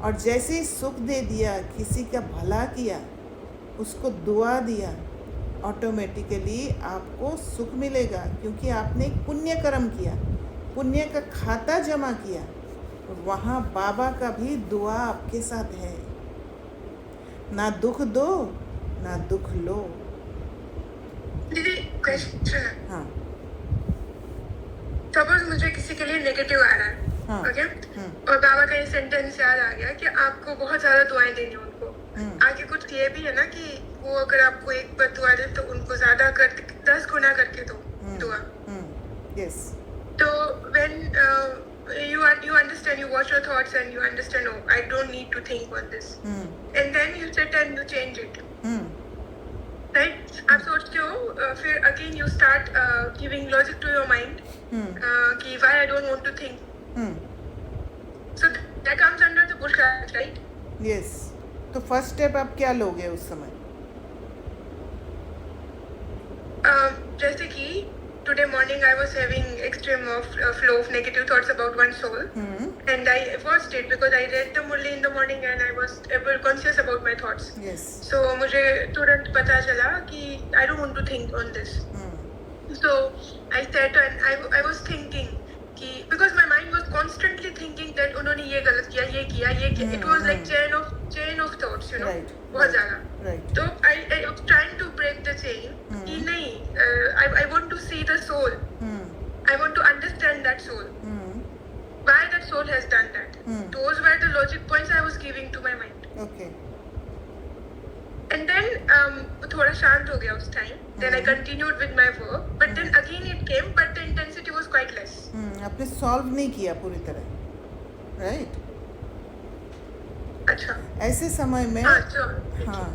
और जैसे ही सुख दे दिया, किसी का भला किया, उसको दुआ दिया, ऑटोमेटिकली आपको सुख मिलेगा, क्योंकि आपने एक पुण्य कर्म किया, पुण्य का खाता जमा किया। वहाँ बाबा का भी दुआ आपके साथ है। ना दुख दो ना दुख लो। दीदी क्वेश्चन है, हाँ सपोज मुझे किसी के लिए नेगेटिव आ रहा है, हाँ ओके, और बाबा का ये सेंटेंस याद आ गया कि आपको बहुत ज्यादा दुआएं देनी उनको। आगे कुछ ये भी है ना कि वो अगर आपको एक बार दुआ दे तो उनको ज्यादा कर 10 गुना करके दो दुआ। यस। तो when you understand, you watch your thoughts and you understand, oh, I don't need to think on this, and then you sit and you change it, right? आप सोचते हो, फिर again you start giving logic to your mind कि why I don't want to think, so that comes under the puruषार्थ, right? Yes. तो first step आप क्या लोगे उस समय? जैसे कि today morning I was having extreme of flow of negative thoughts about one soul, and I watched it because I read the Murli in the morning and I was able conscious about my thoughts. Yes. So मुझे तुरंत पता चला कि I don't want to think on this. So I sat and I was thinking कि because my mind was constantly thinking that उन्होंने ये गलत किया, ये किया, ये किया. It was like chain of thoughts, you know. Right. बहुत ज़्यादा. Right. So I was trying to break the chain. कि नहीं, I want to see the soul. I want to understand that soul. Why that soul has done that. Those were the logic points I was giving to my mind. Okay. And then थोड़ा शांत हो गया उस time. Then I continued with my work. But then again it came, but the intensity was quite less. आपने solve नहीं किया पूरी तरह, राइट? अच्छा. ऐसे समय में हाँ, sure. हाँ,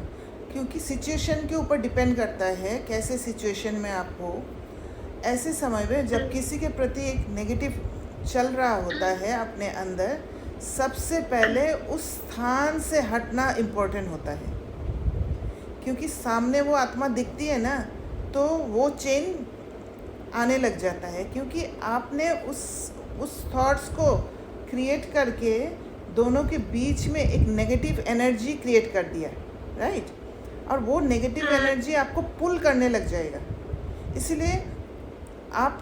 क्योंकि सिचुएशन के ऊपर डिपेंड करता है कैसे सिचुएशन में आप हो। ऐसे समय में जब किसी के प्रति एक नेगेटिव चल रहा होता है अपने अंदर, सबसे पहले उस स्थान से हटना इम्पोर्टेंट होता है, क्योंकि सामने वो आत्मा दिखती है ना, तो वो चेन आने लग जाता है, क्योंकि आपने उस थॉट्स को क्रिएट करके दोनों के बीच में एक नेगेटिव एनर्जी क्रिएट कर दिया, राइट? और वो नेगेटिव एनर्जी आपको पुल करने लग जाएगा। इसलिए आप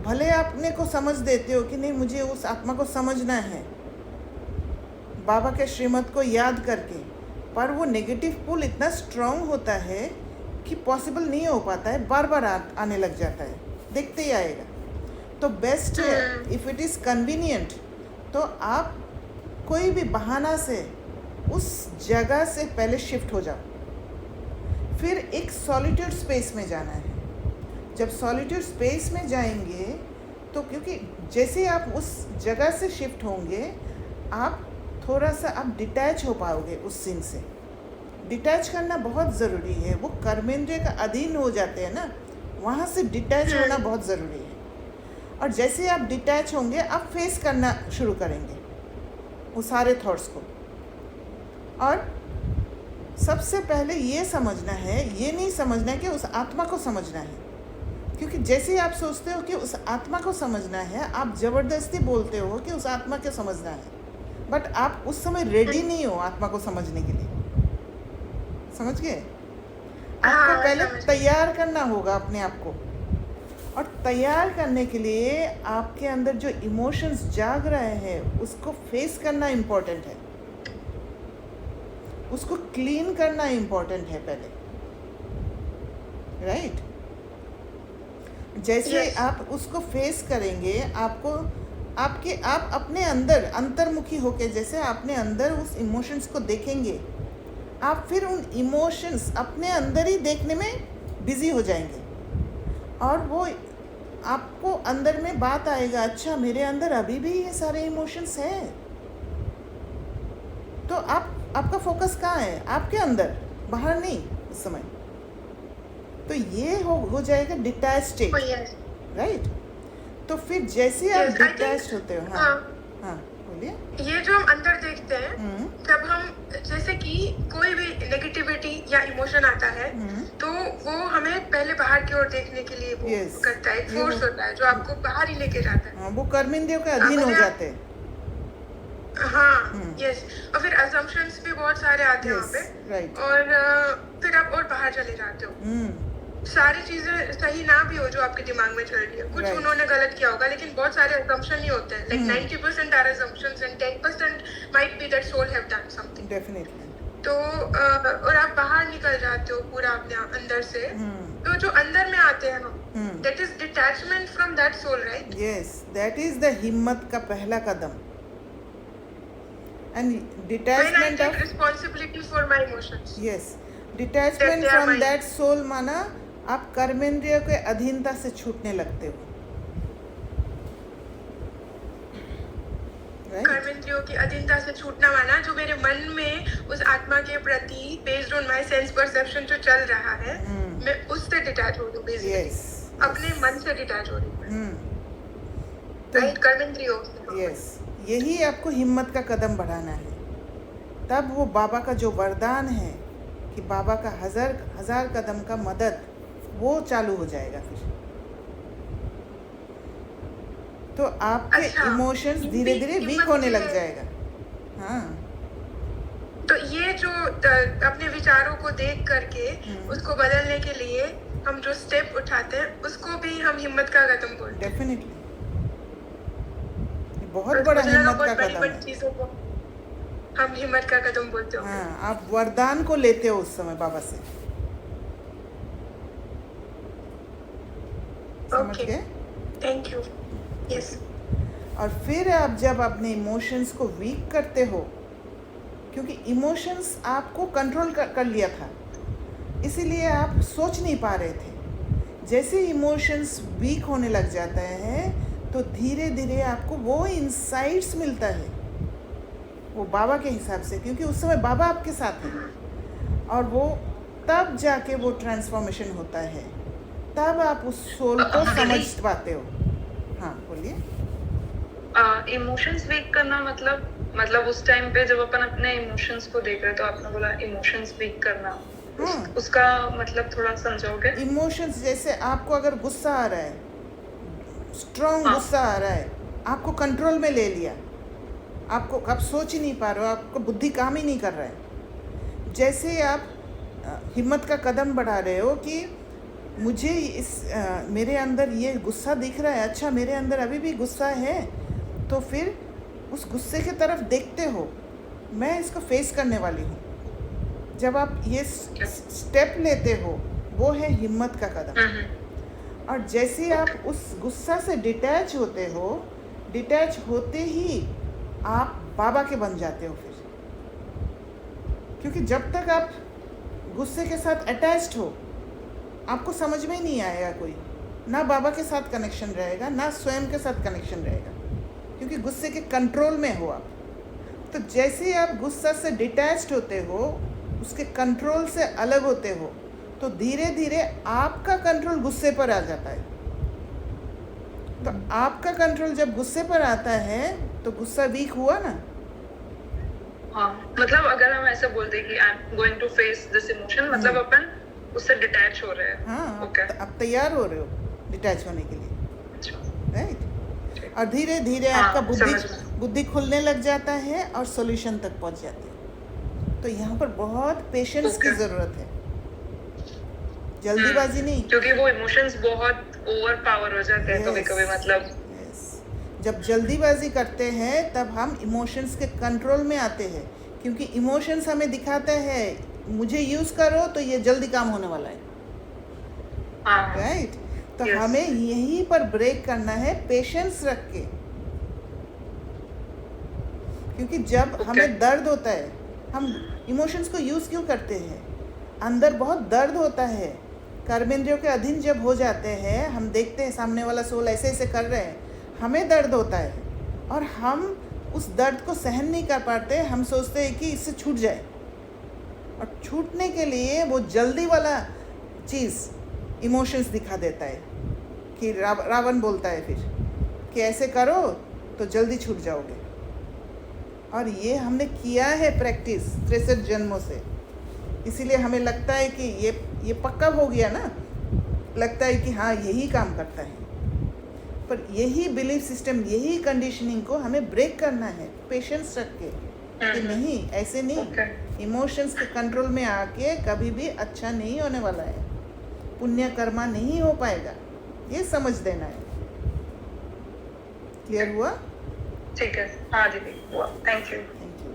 भले अपने को समझ देते हो कि नहीं, मुझे उस आत्मा को समझना है बाबा के श्रीमत को याद करके, पर वो नेगेटिव पुल इतना स्ट्रांग होता है कि पॉसिबल नहीं हो पाता है, बार बार आने लग जाता है, देखते ही आएगा। तो बेस्ट है, इफ़ इट इज़ कन्वीनियंट, तो आप कोई भी बहाना से उस जगह से पहले शिफ्ट हो जाओ, फिर एक सॉलिट्यूड स्पेस में जाना है। जब सॉलिट्यूड स्पेस में जाएंगे तो क्योंकि जैसे आप उस जगह से शिफ्ट होंगे, आप थोड़ा सा आप डिटैच हो पाओगे उस सीन से। डिटैच करना बहुत ज़रूरी है, वो कर्मेंद्रिय का अधीन हो जाते हैं ना, वहाँ से डिटैच होना बहुत ज़रूरी है। और जैसे आप डिटैच होंगे, आप फेस करना शुरू करेंगे वो सारे थॉट्स को। और सबसे पहले ये समझना है, ये नहीं समझना है कि उस आत्मा को समझना है, क्योंकि जैसे ही आप सोचते हो कि उस आत्मा को समझना है, आप ज़बरदस्ती बोलते हो कि उस आत्मा को समझना है, बट आप उस समय रेडी नहीं हो आत्मा को समझने के लिए। समझ गए? आपको पहले तैयार करना होगा अपने आप को, और तैयार करने के लिए आपके अंदर जो इमोशंस जाग रहे हैं उसको फेस करना इम्पोर्टेंट है, उसको क्लीन करना इम्पोर्टेंट है पहले, राइट? जैसे आप उसको फेस करेंगे, आप अपने अंदर अंतर्मुखी होके जैसे अपने अंदर उस इमोशंस को देखेंगे, आप फिर उन इमोशंस अपने अंदर ही देखने में बिजी हो जाएंगे, और वो आपको अंदर में बात आएगा, अच्छा मेरे अंदर अभी भी ये सारे इमोशंस हैं। तो आपका फोकस कहाँ है? आपके अंदर, बाहर नहीं उस समय। तो ये हो जाएगा डिटैच स्टेट, राइट? तो फिर जैसे आप डिटैच होते हो, हाँ बोलिए। ये जो हम अंदर देखते हैं, जब हम जैसे कि कोई भी नेगेटिविटी या इमोशन आता है, तो वो हमें पहले बाहर की ओर देखने के लिए वो करता है, फोर्स होता है जो आपको बाहर बाहर ही लेके जाता है। हाँ, वो कर्मेंद्रियों के अधीन हो जाते हैं। हाँ, यस। और फिर assumptions भी बहुत सारे आते हैं वहाँ पे, राइट। और फिर आप और बाहर चले जाते हो। सारी चीजें सही ना भी हो जो आपके दिमाग में चल रही है, कुछ Right. उन्होंने गलत किया होगा, लेकिन बहुत सारे assumption ही होते हैं, like 90% are assumptions and 10% might be that soul have done something. Definitely. तो और आप बाहर निकल जाते हो पूरा अपने अंदर से, तो जो अंदर में आते हैं हम, that is detachment from that soul, right? Yes, that is the हिम्मत का पहला कदम। And When I detachment take off, responsibility for my emotions. Yes, detachment That they are from mine. That soul माना आप कर्मेंद्रियों के अधीनता से छूटने लगते हो, राइट? कर्मेंद्रियों की अधीनता से छूटना माना जो मेरे मन में उस आत्मा के प्रति based on my sense perception जो चल रहा है, मैं उससे डिटैच हो रही हूँ, बेसिकली यस, अपने मन से डिटैच हो रही हूँ, तो राइट? कर्मेंद्रियों से। यस, यही आपको हिम्मत का कदम बढ़ाना है। तब वो बाबा का जो वरदान है कि बाबा का हजार कदम का मदद, वो चालू हो जाएगा फिर। तो आपके अच्छा, इमोशंस धीरे धीरे वीक हिम्मत होने के लग लिए- जाएगा। हाँ, तो ये जो अपने विचारों को देख करके उसको बदलने के लिए हम जो स्टेप उठाते हैं, उसको भी हम हिम्मत का कदम बोलते हैं। डेफिनेटली बहुत और बड़ा मुझे लगा हिम्मत बहुत का बड़ी कदम बड़ी है। चीजों को हम हिम्मत का कदम बोलते हो। हाँ, आप वरदान को लेते हो उस समय बाबा से, समझ ओके, गए? Thank you. यस, और फिर आप जब अपने इमोशंस को वीक करते हो, क्योंकि इमोशंस आपको कंट्रोल कर लिया था, इसीलिए आप सोच नहीं पा रहे थे। जैसे इमोशंस वीक होने लग जाता है तो धीरे धीरे आपको वो इंसाइट्स मिलता है, वो बाबा के हिसाब से, क्योंकि उस समय बाबा आपके साथ है, और वो तब जाके वो ट्रांसफॉर्मेशन होता है, तब आप उस सोल को समझ पाते हो। हाँ, बोलिए। इमोशंस वीक करना मतलब उस टाइम पे जब अपन अपने इमोशंस को देख रहे, तो आपने बोला इमोशंस वीक करना, हाँ, उसका मतलब थोड़ा समझाओगे? इमोशंस जैसे आपको अगर गुस्सा आ रहा है, स्ट्रॉन्ग हाँ। गुस्सा आ रहा है, आपको कंट्रोल में ले लिया, आपको आप सोच ही नहीं पा रहे हो, आपको बुद्धि काम ही नहीं कर रहा है। जैसे आप हिम्मत का कदम बढ़ा रहे हो कि मुझे मेरे अंदर ये गुस्सा दिख रहा है, अच्छा मेरे अंदर अभी भी गुस्सा है, तो फिर उस गुस्से की तरफ देखते हो, मैं इसको फेस करने वाली हूँ। जब आप ये स्टेप लेते हो, वो है हिम्मत का कदम। और जैसे आप उस गुस्सा से डिटैच होते हो, डिटैच होते ही आप बाबा के बन जाते हो फिर, क्योंकि जब तक आप गुस्से के साथ अटैच्ड हो, आपको समझ में नहीं आएगा कोई, ना बाबा के साथ कनेक्शन रहेगा, ना स्वयं के साथ कनेक्शन रहेगा, क्योंकि गुस्से के कंट्रोल में हो आप। तो जैसे ही आप गुस्सा से डिटैच्ड होते हो, उसके कंट्रोल से अलग होते हो, तो धीरे धीरे आपका कंट्रोल गुस्से पर आ जाता है। तो आपका कंट्रोल जब गुस्से पर आता है तो गुस्सा वीक हुआ ना। हाँ, मतलब अगर हम ऐसे बोलते कि I am going to face this emotion, मतलब अपन उससे डिटैच हो रहे हैं। हाँ, ओके, आप तैयार हो रहे हो डिटैच होने के लिए, अच्छा, राइट? और धीरे धीरे हाँ, आपका समझ गई। बुद्धि खुलने लग जाता है और सॉल्यूशन तक पहुंच जाते हैं। तो यहाँ पर बहुत पेशेंस की Okay. ज़रूरत है, जल्दीबाजी नहीं। क्योंकि वो इमोशंस बहुत ओवर पावर हो जाते हैं कभी कभी, मतलब Yes. जब जल्दीबाजी करते हैं तब हम इमोशंस के कंट्रोल में आते हैं, क्योंकि इमोशंस हमें दिखाता है मुझे यूज़ करो तो ये जल्दी काम होने वाला है, हाँ, राइट? तो Yes. हमें यहीं पर ब्रेक करना है, पेशेंस रख के, क्योंकि जब Okay. हमें दर्द होता है, हम इमोशंस को यूज़ क्यों करते हैं? अंदर बहुत दर्द होता है, कर्मेंद्रियों के अधीन जब हो जाते हैं, हम देखते हैं सामने वाला सोल ऐसे ऐसे कर रहे हैं, हमें दर्द होता है और हम उस दर्द को सहन नहीं कर पाते, हम सोचते हैं कि इससे छूट जाए, और छूटने के लिए वो जल्दी वाला चीज़ इमोशंस दिखा देता है कि रावण बोलता है फिर कि ऐसे करो तो जल्दी छूट जाओगे। और ये हमने किया है प्रैक्टिस 63 जन्मों से, इसीलिए हमें लगता है कि ये पक्का हो गया ना, लगता है कि हाँ यही काम करता है। पर यही बिलीफ सिस्टम, यही कंडीशनिंग को हमें ब्रेक करना है, पेशेंस रख के कि नहीं, ऐसे नहीं। Okay. इमोशंस के कंट्रोल में आके कभी भी अच्छा नहीं होने वाला है, पुण्य कर्मा नहीं हो पाएगा, ये समझ देना है। क्लियर हुआ? ठीक है, हाँ दीदी, हुआ। Thank you. Thank you.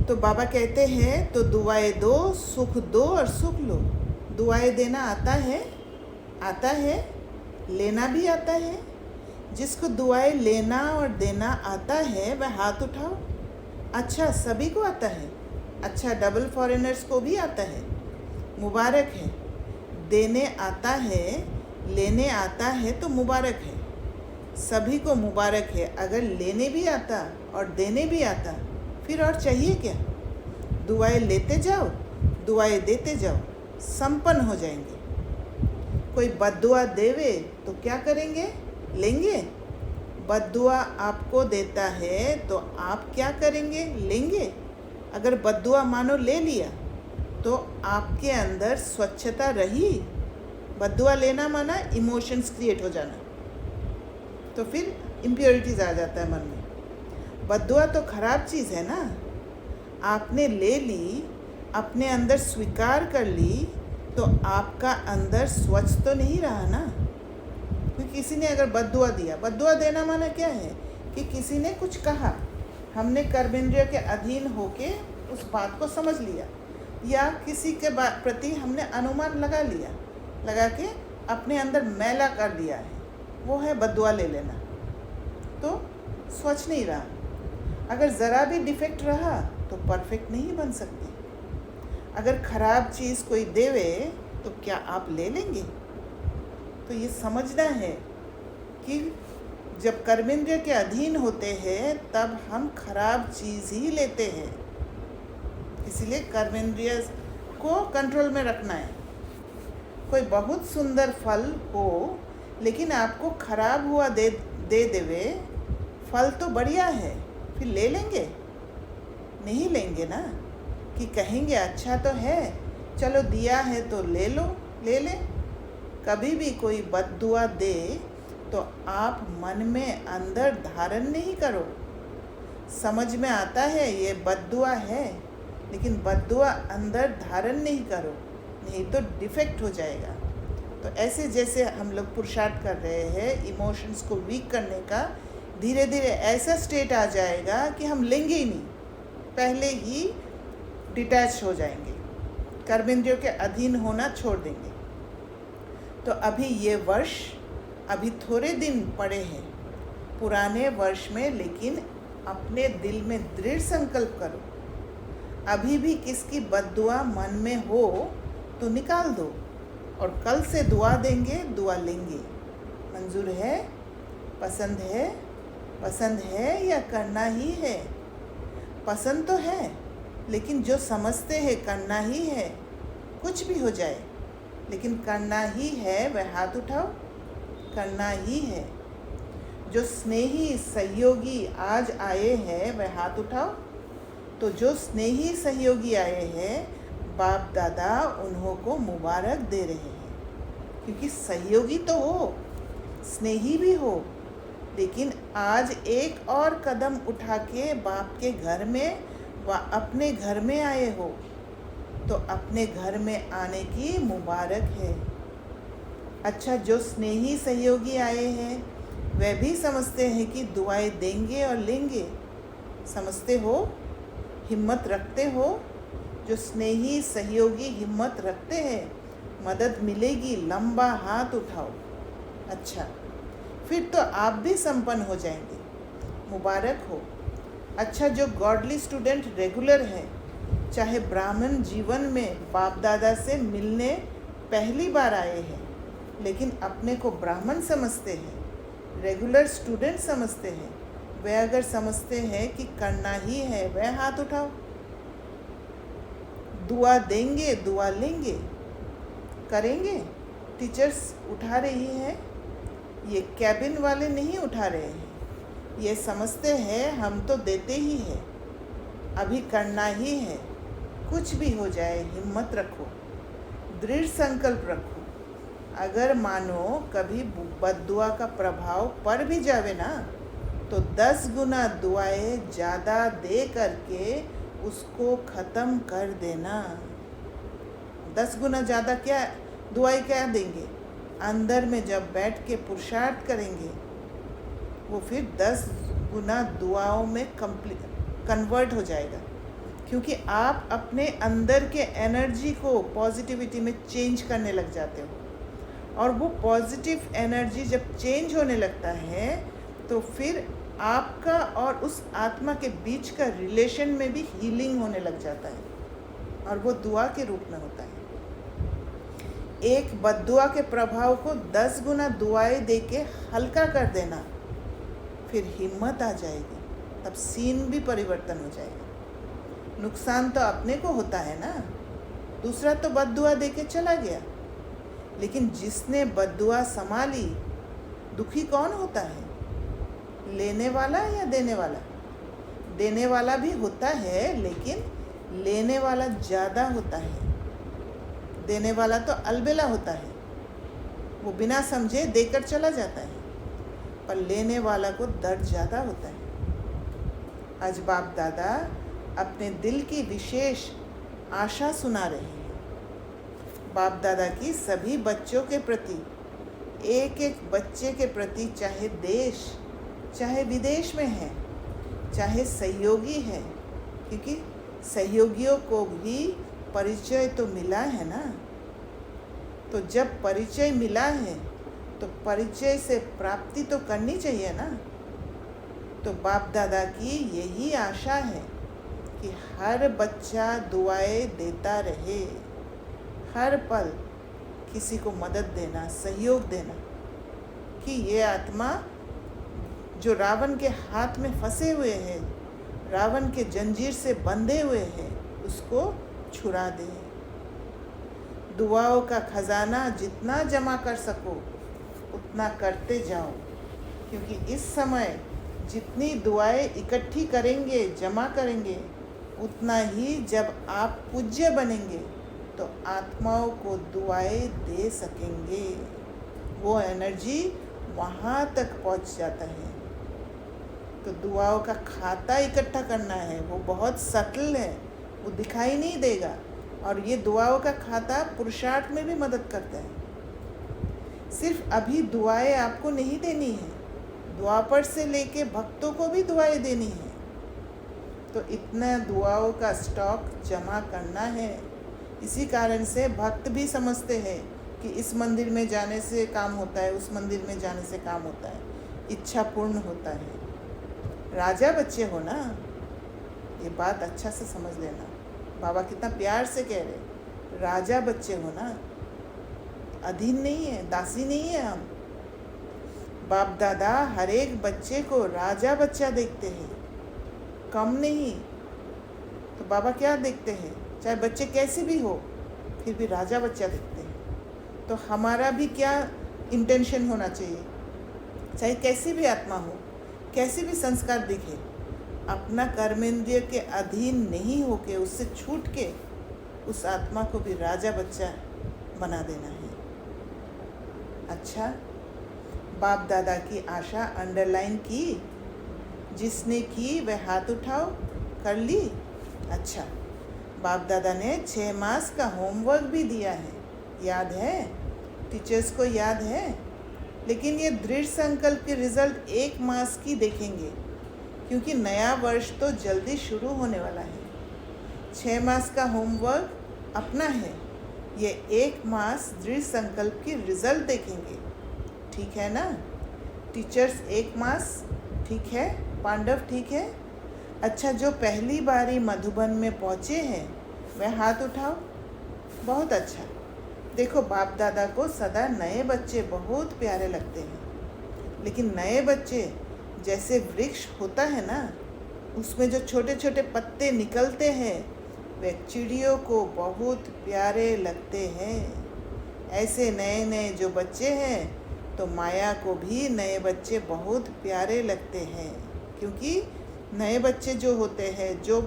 तो बाबा कहते हैं तो दुआएं दो, सुख दो और सुख लो। दुआएं देना आता है, लेना भी आता है। जिसको दुआएं लेना और देना आता है वह हाथ उठाओ। अच्छा, सभी को आता है। अच्छा, डबल फॉरेनर्स को भी आता है, मुबारक है। देने आता है, लेने आता है तो मुबारक है, सभी को मुबारक है। अगर लेने भी आता और देने भी आता फिर और चाहिए क्या? दुआएं लेते जाओ, दुआएं देते जाओ, संपन्न हो जाएंगे। कोई बद्दुआ देवे तो क्या करेंगे? लेंगे। बद्दुआ आपको देता है तो आप क्या करेंगे? लेंगे। अगर बद्दुआ मानो ले लिया तो आपके अंदर स्वच्छता रही। बद्दुआ लेना माना इमोशंस क्रिएट हो जाना, तो फिर इम्प्योरिटीज आ जाता है मन में। बद्दुआ तो खराब चीज़ है ना। आपने ले ली, अपने अंदर स्वीकार कर ली, तो आपका अंदर स्वच्छ तो नहीं रहा ना। क्योंकि किसी ने अगर बद्दुआ दिया, बद्दुआ देना माना क्या है कि किसी ने कुछ कहा, हमने कर्मेंद्रिय के अधीन होके उस बात को समझ लिया, या किसी के प्रति हमने अनुमान लगा के अपने अंदर मैला कर दिया है, वो है बद्दुआ ले लेना। तो स्वच्छ नहीं रहा। अगर ज़रा भी डिफेक्ट रहा तो परफेक्ट नहीं बन सकती। अगर ख़राब चीज़ कोई देवे तो क्या आप ले लेंगे? तो ये समझना है कि जब कर्मेंद्रिय के अधीन होते हैं तब हम खराब चीज़ ही लेते हैं। इसीलिए कर्मेंद्रिय को कंट्रोल में रखना है। कोई बहुत सुंदर फल हो लेकिन आपको खराब हुआ दे देवे, फल तो बढ़िया है, फिर ले लेंगे? नहीं लेंगे ना, कि कहेंगे अच्छा तो है, चलो दिया है तो ले ले। कभी भी कोई बद्दुआ दे तो आप मन में अंदर धारण नहीं करो। समझ में आता है ये बद्दुआ है, लेकिन बद्दुआ अंदर धारण नहीं करो, नहीं तो डिफेक्ट हो जाएगा। तो ऐसे जैसे हम लोग पुरुषार्थ कर रहे हैं इमोशंस को वीक करने का, धीरे धीरे ऐसा स्टेट आ जाएगा कि हम लेंगे ही नहीं, पहले ही डिटैच हो जाएंगे, कर्मेंद्रियों के अधीन होना छोड़ देंगे। तो अभी ये वर्ष, अभी थोड़े दिन पड़े हैं पुराने वर्ष में, लेकिन अपने दिल में दृढ़ संकल्प करो। अभी भी किसकी बद्दुआ मन में हो तो निकाल दो, और कल से दुआ देंगे, दुआ लेंगे। मंजूर है? पसंद है या करना ही है? पसंद तो है, लेकिन जो समझते हैं करना ही है, कुछ भी हो जाए लेकिन करना ही है, वह हाथ उठाओ। करना ही है। जो स्नेही सहयोगी आज आए हैं वह हाथ उठाओ। तो जो स्नेही सहयोगी आए हैं, बाप दादा उन्हों को मुबारक दे रहे हैं, क्योंकि सहयोगी तो हो, स्नेही भी हो, लेकिन आज एक और कदम उठा के बाप के घर में व अपने घर में आए हो, तो अपने घर में आने की मुबारक है। अच्छा, जो स्नेही सहयोगी आए हैं वह भी समझते हैं कि दुआएं देंगे और लेंगे। समझते हो? हिम्मत रखते हो? जो स्नेही सहयोगी हिम्मत रखते हैं, मदद मिलेगी, लंबा हाथ उठाओ। अच्छा, फिर तो आप भी संपन्न हो जाएंगे, मुबारक हो। अच्छा, जो गॉडली स्टूडेंट रेगुलर है, चाहे ब्राह्मण जीवन में बाप दादा से मिलने पहली बार आए हैं, लेकिन अपने को ब्राह्मण समझते हैं, रेगुलर स्टूडेंट समझते हैं, वे अगर समझते हैं कि करना ही है, वह हाथ उठाओ। दुआ देंगे, दुआ लेंगे, करेंगे। टीचर्स उठा रही है, ये कैबिन वाले नहीं उठा रहे हैं, ये समझते हैं हम तो देते ही हैं, अभी करना ही है। कुछ भी हो जाए हिम्मत रखो, दृढ़ संकल्प रखो, अगर मानो कभी बद्दुआ का प्रभाव पड़ भी जावे ना, तो 10 गुना दुआएं ज़्यादा दे करके उसको ख़त्म कर देना। 10 गुना ज़्यादा क्या दुआएं क्या देंगे? अंदर में जब बैठ के पुरुषार्थ करेंगे, वो फिर 10 गुना दुआओं में कन्वर्ट हो जाएगा, क्योंकि आप अपने अंदर के एनर्जी को पॉजिटिविटी में चेंज करने लग जाते हो। और वो पॉजिटिव एनर्जी जब चेंज होने लगता है, तो फिर आपका और उस आत्मा के बीच का रिलेशन में भी हीलिंग होने लग जाता है, और वो दुआ के रूप में होता है। एक बद्दुआ के प्रभाव को 10 गुना दुआएं दे के हल्का कर देना, फिर हिम्मत आ जाएगी, तब सीन भी परिवर्तन हो जाएगा। नुकसान तो अपने को होता है ना, दूसरा तो बद्दुआ दे के चला गया, लेकिन जिसने बद्दुआ संभाली, दुखी कौन होता है? लेने वाला या देने वाला? देने वाला भी होता है, लेकिन लेने वाला ज़्यादा होता है। देने वाला तो अलबेला होता है, वो बिना समझे देकर चला जाता है, पर लेने वाला को दर्द ज़्यादा होता है। आज बाप दादा अपने दिल की विशेष आशा सुना रहे हैं। बाप दादा की सभी बच्चों के प्रति, एक एक बच्चे के प्रति, चाहे देश चाहे विदेश में है, चाहे सहयोगी है, क्योंकि सहयोगियों को भी परिचय तो मिला है ना। तो जब परिचय मिला है, तो परिचय से प्राप्ति तो करनी चाहिए ना। तो बाप दादा की यही आशा है कि हर बच्चा दुआएं देता रहे, हर पल किसी को मदद देना, सहयोग देना, कि ये आत्मा जो रावण के हाथ में फंसे हुए हैं, रावण के जंजीर से बंधे हुए हैं, उसको छुड़ा दे। दुआओं का खजाना जितना जमा कर सको उतना करते जाओ, क्योंकि इस समय जितनी दुआएं इकट्ठी करेंगे, जमा करेंगे, उतना ही जब आप पूज्य बनेंगे तो आत्माओं को दुआएं दे सकेंगे। वो एनर्जी वहाँ तक पहुँच जाता है। तो दुआओं का खाता इकट्ठा करना है, वो बहुत सटल है, वो दिखाई नहीं देगा। और ये दुआओं का खाता पुरुषार्थ में भी मदद करता है। सिर्फ अभी दुआएं आपको नहीं देनी है, द्वापर से लेके भक्तों को भी दुआएं देनी है। तो इतना दुआओं का स्टॉक जमा करना है। इसी कारण से भक्त भी समझते हैं कि इस मंदिर में जाने से काम होता है, उस मंदिर में जाने से काम होता है, इच्छा पूर्ण होता है। राजा बच्चे हो ना, ये बात अच्छा से समझ लेना। बाबा कितना प्यार से कह रहे, राजा बच्चे हो ना, अधीन नहीं है, दासी नहीं है हम। बाप दादा हर एक बच्चे को राजा बच्चा देखते हैं, कम नहीं। तो बाबा क्या देखते हैं? चाहे बच्चे कैसे भी हो, फिर भी राजा बच्चा देखते हैं। तो हमारा भी क्या इंटेंशन होना चाहिए? चाहे कैसी भी आत्मा हो, कैसे भी संस्कार दिखे, अपना कर्मेंद्रिय के अधीन नहीं होके, उससे छूट के उस आत्मा को भी राजा बच्चा बना देना है। अच्छा, बाप दादा की आशा अंडरलाइन की? जिसने की वह हाथ उठाओ। कर ली? अच्छा, बाप दादा ने 6 मास का होमवर्क भी दिया है, याद है? टीचर्स को याद है? लेकिन ये दृढ़ संकल्प के रिजल्ट 1 मास की देखेंगे, क्योंकि नया वर्ष तो जल्दी शुरू होने वाला है। 6 मास का होमवर्क अपना है, ये 1 मास दृढ़ संकल्प की रिजल्ट देखेंगे। ठीक है ना? टीचर्स 1 मास ठीक है, पांडव ठीक है। अच्छा, जो पहली बारी मधुबन में पहुँचे हैं वह हाथ उठाओ। बहुत अच्छा। देखो, बाप दादा को सदा नए बच्चे बहुत प्यारे लगते हैं, लेकिन नए बच्चे जैसे वृक्ष होता है ना, उसमें जो छोटे छोटे पत्ते निकलते हैं, वे चिड़ियों को बहुत प्यारे लगते हैं। ऐसे नए नए जो बच्चे हैं, तो माया को भी नए बच्चे बहुत प्यारे लगते हैं, क्योंकि नए बच्चे जो होते हैं, जो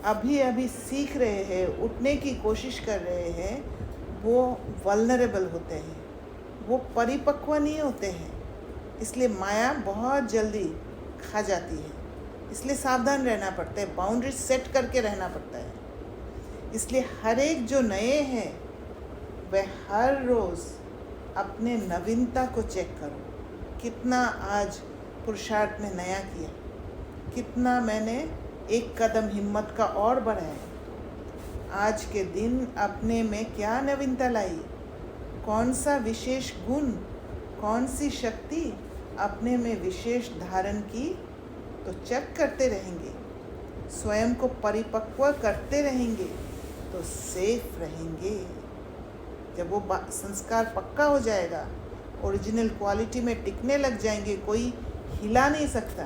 अभी अभी सीख रहे हैं, उठने की कोशिश कर रहे हैं, वो वल्नरेबल होते हैं, वो परिपक्व नहीं होते हैं, इसलिए माया बहुत जल्दी खा जाती है। इसलिए सावधान रहना पड़ता है, बाउंड्री सेट करके रहना पड़ता है। इसलिए हर एक जो नए हैं वह हर रोज़ अपने नवीनता को चेक करो, कितना आज पुरुषार्थ में नया किया, कितना मैंने एक कदम हिम्मत का और बढ़ाया, आज के दिन अपने में क्या नवीनता लाई, कौन सा विशेष गुण, कौन सी शक्ति अपने में विशेष धारण की। तो चेक करते रहेंगे, स्वयं को परिपक्व करते रहेंगे तो सेफ रहेंगे। जब वो संस्कार पक्का हो जाएगा, ओरिजिनल क्वालिटी में टिकने लग जाएंगे, कोई हिला नहीं सकता,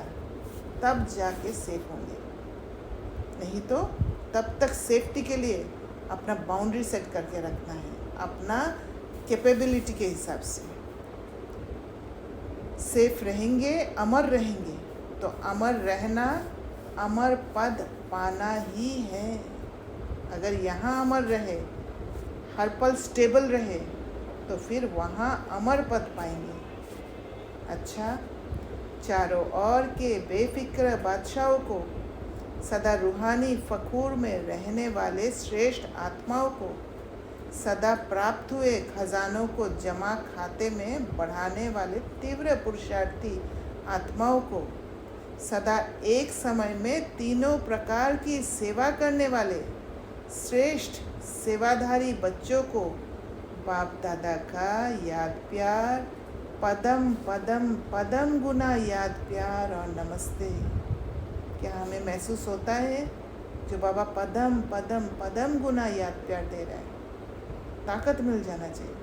तब जाके सेफ होंगे। नहीं तो तब तक सेफ्टी के लिए अपना बाउंड्री सेट करके रखना है, अपना कैपेबिलिटी के हिसाब से। सेफ रहेंगे, अमर रहेंगे, तो अमर रहना, अमर पद पाना ही है। अगर यहाँ अमर रहे, हर पल स्टेबल रहे, तो फिर वहाँ अमर पद पाएंगे। अच्छा, चारों ओर के बेफिक्र बादशाहों को, सदा रूहानी फखूर में रहने वाले श्रेष्ठ आत्माओं को, सदा प्राप्त हुए खजानों को जमा खाते में बढ़ाने वाले तीव्र पुरुषार्थी आत्माओं को, सदा एक समय में तीनों प्रकार की सेवा करने वाले श्रेष्ठ सेवाधारी बच्चों को बाप दादा का याद प्यार, पदम पदम पदम गुना याद प्यार और नमस्ते। क्या हमें महसूस होता है जो बाबा पदम पदम पदम गुना याद प्यार दे रहा है? ताकत मिल जाना चाहिए।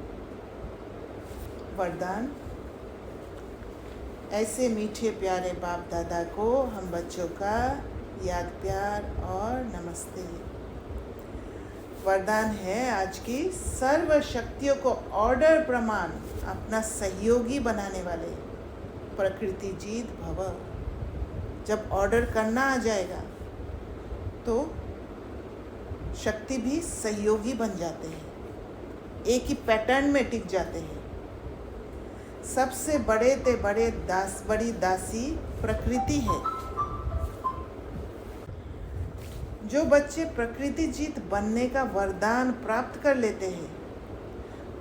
वरदान, ऐसे मीठे प्यारे बाप दादा को हम बच्चों का याद प्यार और नमस्ते। वरदान है आज की, सर्व शक्तियों को ऑर्डर प्रमाण अपना सहयोगी बनाने वाले प्रकृति जीत भव। जब ऑर्डर करना आ जाएगा तो शक्ति भी सहयोगी बन जाते हैं, एक ही पैटर्न में टिक जाते हैं। सबसे बड़े ते बड़े बड़ी दासी प्रकृति है। जो बच्चे प्रकृति जीत बनने का वरदान प्राप्त कर लेते हैं,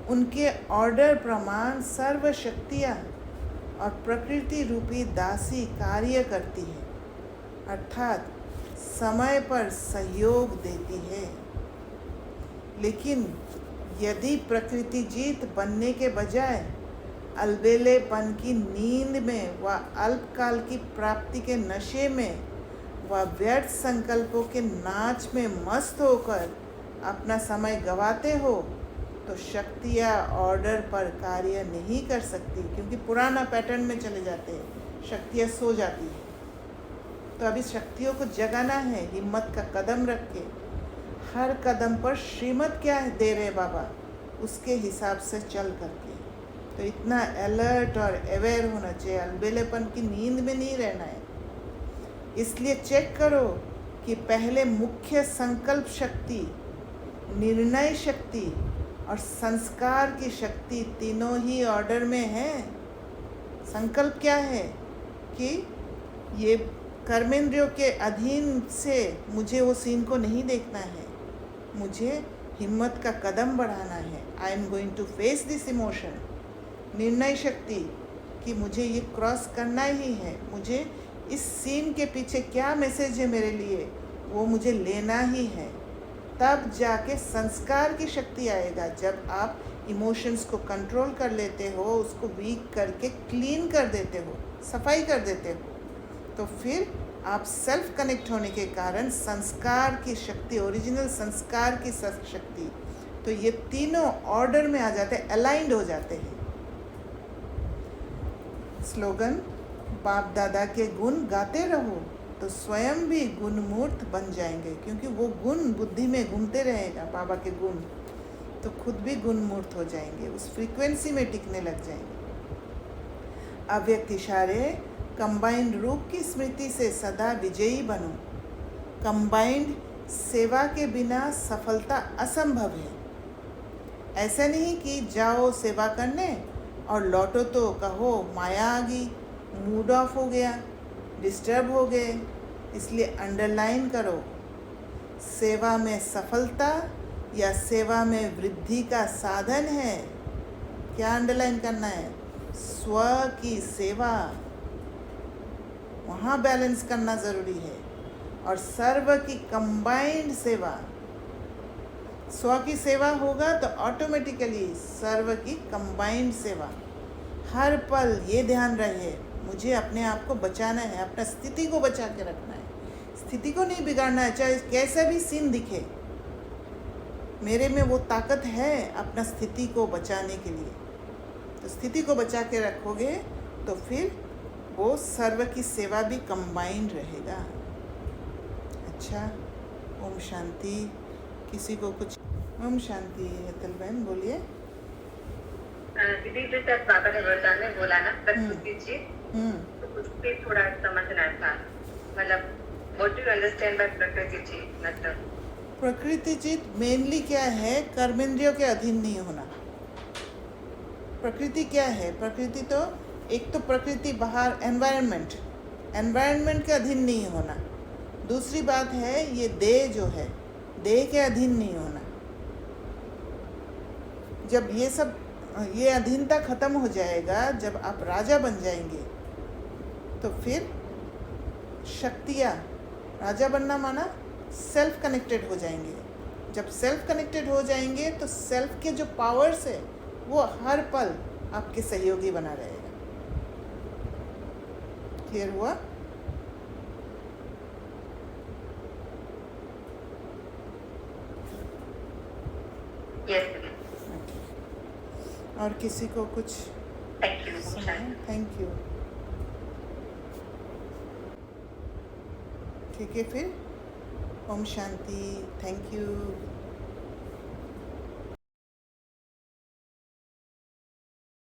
उनके ऑर्डर प्रमाण सर्व शक्तियाँ और प्रकृति रूपी दासी कार्य करती है, अर्थात समय पर सहयोग देती है। लेकिन यदि प्रकृति जीत बनने के बजाय अलबेलेपन की नींद में व अल्पकाल की प्राप्ति के नशे में व व्यर्थ संकल्पों के नाच में मस्त होकर अपना समय गंवाते हो, तो शक्तियाँ ऑर्डर पर कार्य नहीं कर सकती, क्योंकि पुराना पैटर्न में चले जाते हैं, शक्तियाँ सो जाती हैं। तो अभी शक्तियों को जगाना है, हिम्मत का कदम रख के। हर कदम पर श्रीमत क्या दे रहे बाबा, उसके हिसाब से चल करके। तो इतना अलर्ट और अवेयर होना चाहिए, अलबेलेपन की नींद में नहीं रहना है। इसलिए चेक करो कि पहले मुख्य संकल्प शक्ति, निर्णय शक्ति और संस्कार की शक्ति तीनों ही ऑर्डर में है। संकल्प क्या है कि ये कर्मेंद्रियों के अधीन से मुझे वो सीन को नहीं देखना है, मुझे हिम्मत का कदम बढ़ाना है। I am going to face this emotion. निर्णय शक्ति कि मुझे ये क्रॉस करना ही है, मुझे इस सीन के पीछे क्या मैसेज है मेरे लिए, वो मुझे लेना ही है। तब जाके संस्कार की शक्ति आएगा, जब आप इमोशंस को कंट्रोल कर लेते हो, उसको वीक करके क्लीन कर देते हो, सफाई कर देते हो, तो फिर आप सेल्फ कनेक्ट होने के कारण संस्कार की शक्ति, ओरिजिनल संस्कार की शक्ति, तो ये तीनों ऑर्डर में आ जाते हैं, अलाइंड हो जाते हैं। स्लोगन, बाप दादा के गुण गाते रहो तो स्वयं भी गुणमूर्त बन जाएंगे, क्योंकि वो गुण बुद्धि में घूमते रहेगा, बाबा के गुण, तो खुद भी गुणमूर्त हो जाएंगे, उस फ्रीक्वेंसी में टिकने लग जाएंगे। अव्यक्त इशारे, कंबाइंड रूप की स्मृति से सदा विजयी बनो। कंबाइंड सेवा के बिना सफलता असंभव है। ऐसा नहीं कि जाओ सेवा करने और लौटो तो कहो माया आ गई, मूड ऑफ हो गया, डिस्टर्ब हो गए। इसलिए अंडरलाइन करो, सेवा में सफलता या सेवा में वृद्धि का साधन है। क्या अंडरलाइन करना है? स्व की सेवा, वहाँ बैलेंस करना ज़रूरी है। और सर्व की कंबाइंड सेवा, स्व की सेवा होगा तो ऑटोमेटिकली सर्व की कंबाइंड सेवा। हर पल ये ध्यान रहे, मुझे अपने आप को बचाना है, अपना स्थिति को बचा के रखना है, स्थिति को नहीं बिगाड़ना है। चाहे कैसा भी सीन दिखे, मेरे में वो ताकत है अपना स्थिति को बचाने के लिए। तो स्थिति को बचा के रखोगे तो फिर वो सर्व की सेवा भी कंबाइंड रहेगा। अच्छा, ओम शांति। किसी को कुछ? ओम शांति। हेतल बहन बोलिए। दीदी जैसे आप बाबा ने वरदान में बोला ना प्रकृति जी, तो उस पे थोड़ा समझना था, मतलब what do you understand by प्रकृति जी? मतलब प्रकृति चित मेनली क्या है? कर्मेंद्रियों के अधीन नहीं होना। प्रकृति क्या है? प्रकृति तो एक तो प्रकृति बाहर एनवायरनमेंट के अधीन नहीं होना। दूसरी बात है ये देह जो है, देह के अधीन नहीं होना। जब ये अधीनता खत्म हो जाएगा, जब आप राजा बन जाएंगे, तो फिर शक्तियाँ, राजा बनना माना सेल्फ कनेक्टेड हो जाएंगे। जब सेल्फ कनेक्टेड हो जाएंगे तो सेल्फ के जो पावर्स है वो हर पल आपके सहयोगी बना रहेगा। क्लियर हुआ? यस, और किसी को कुछ? Thank you. Thank you. ठीक है फिर। ओम शांति। Thank you.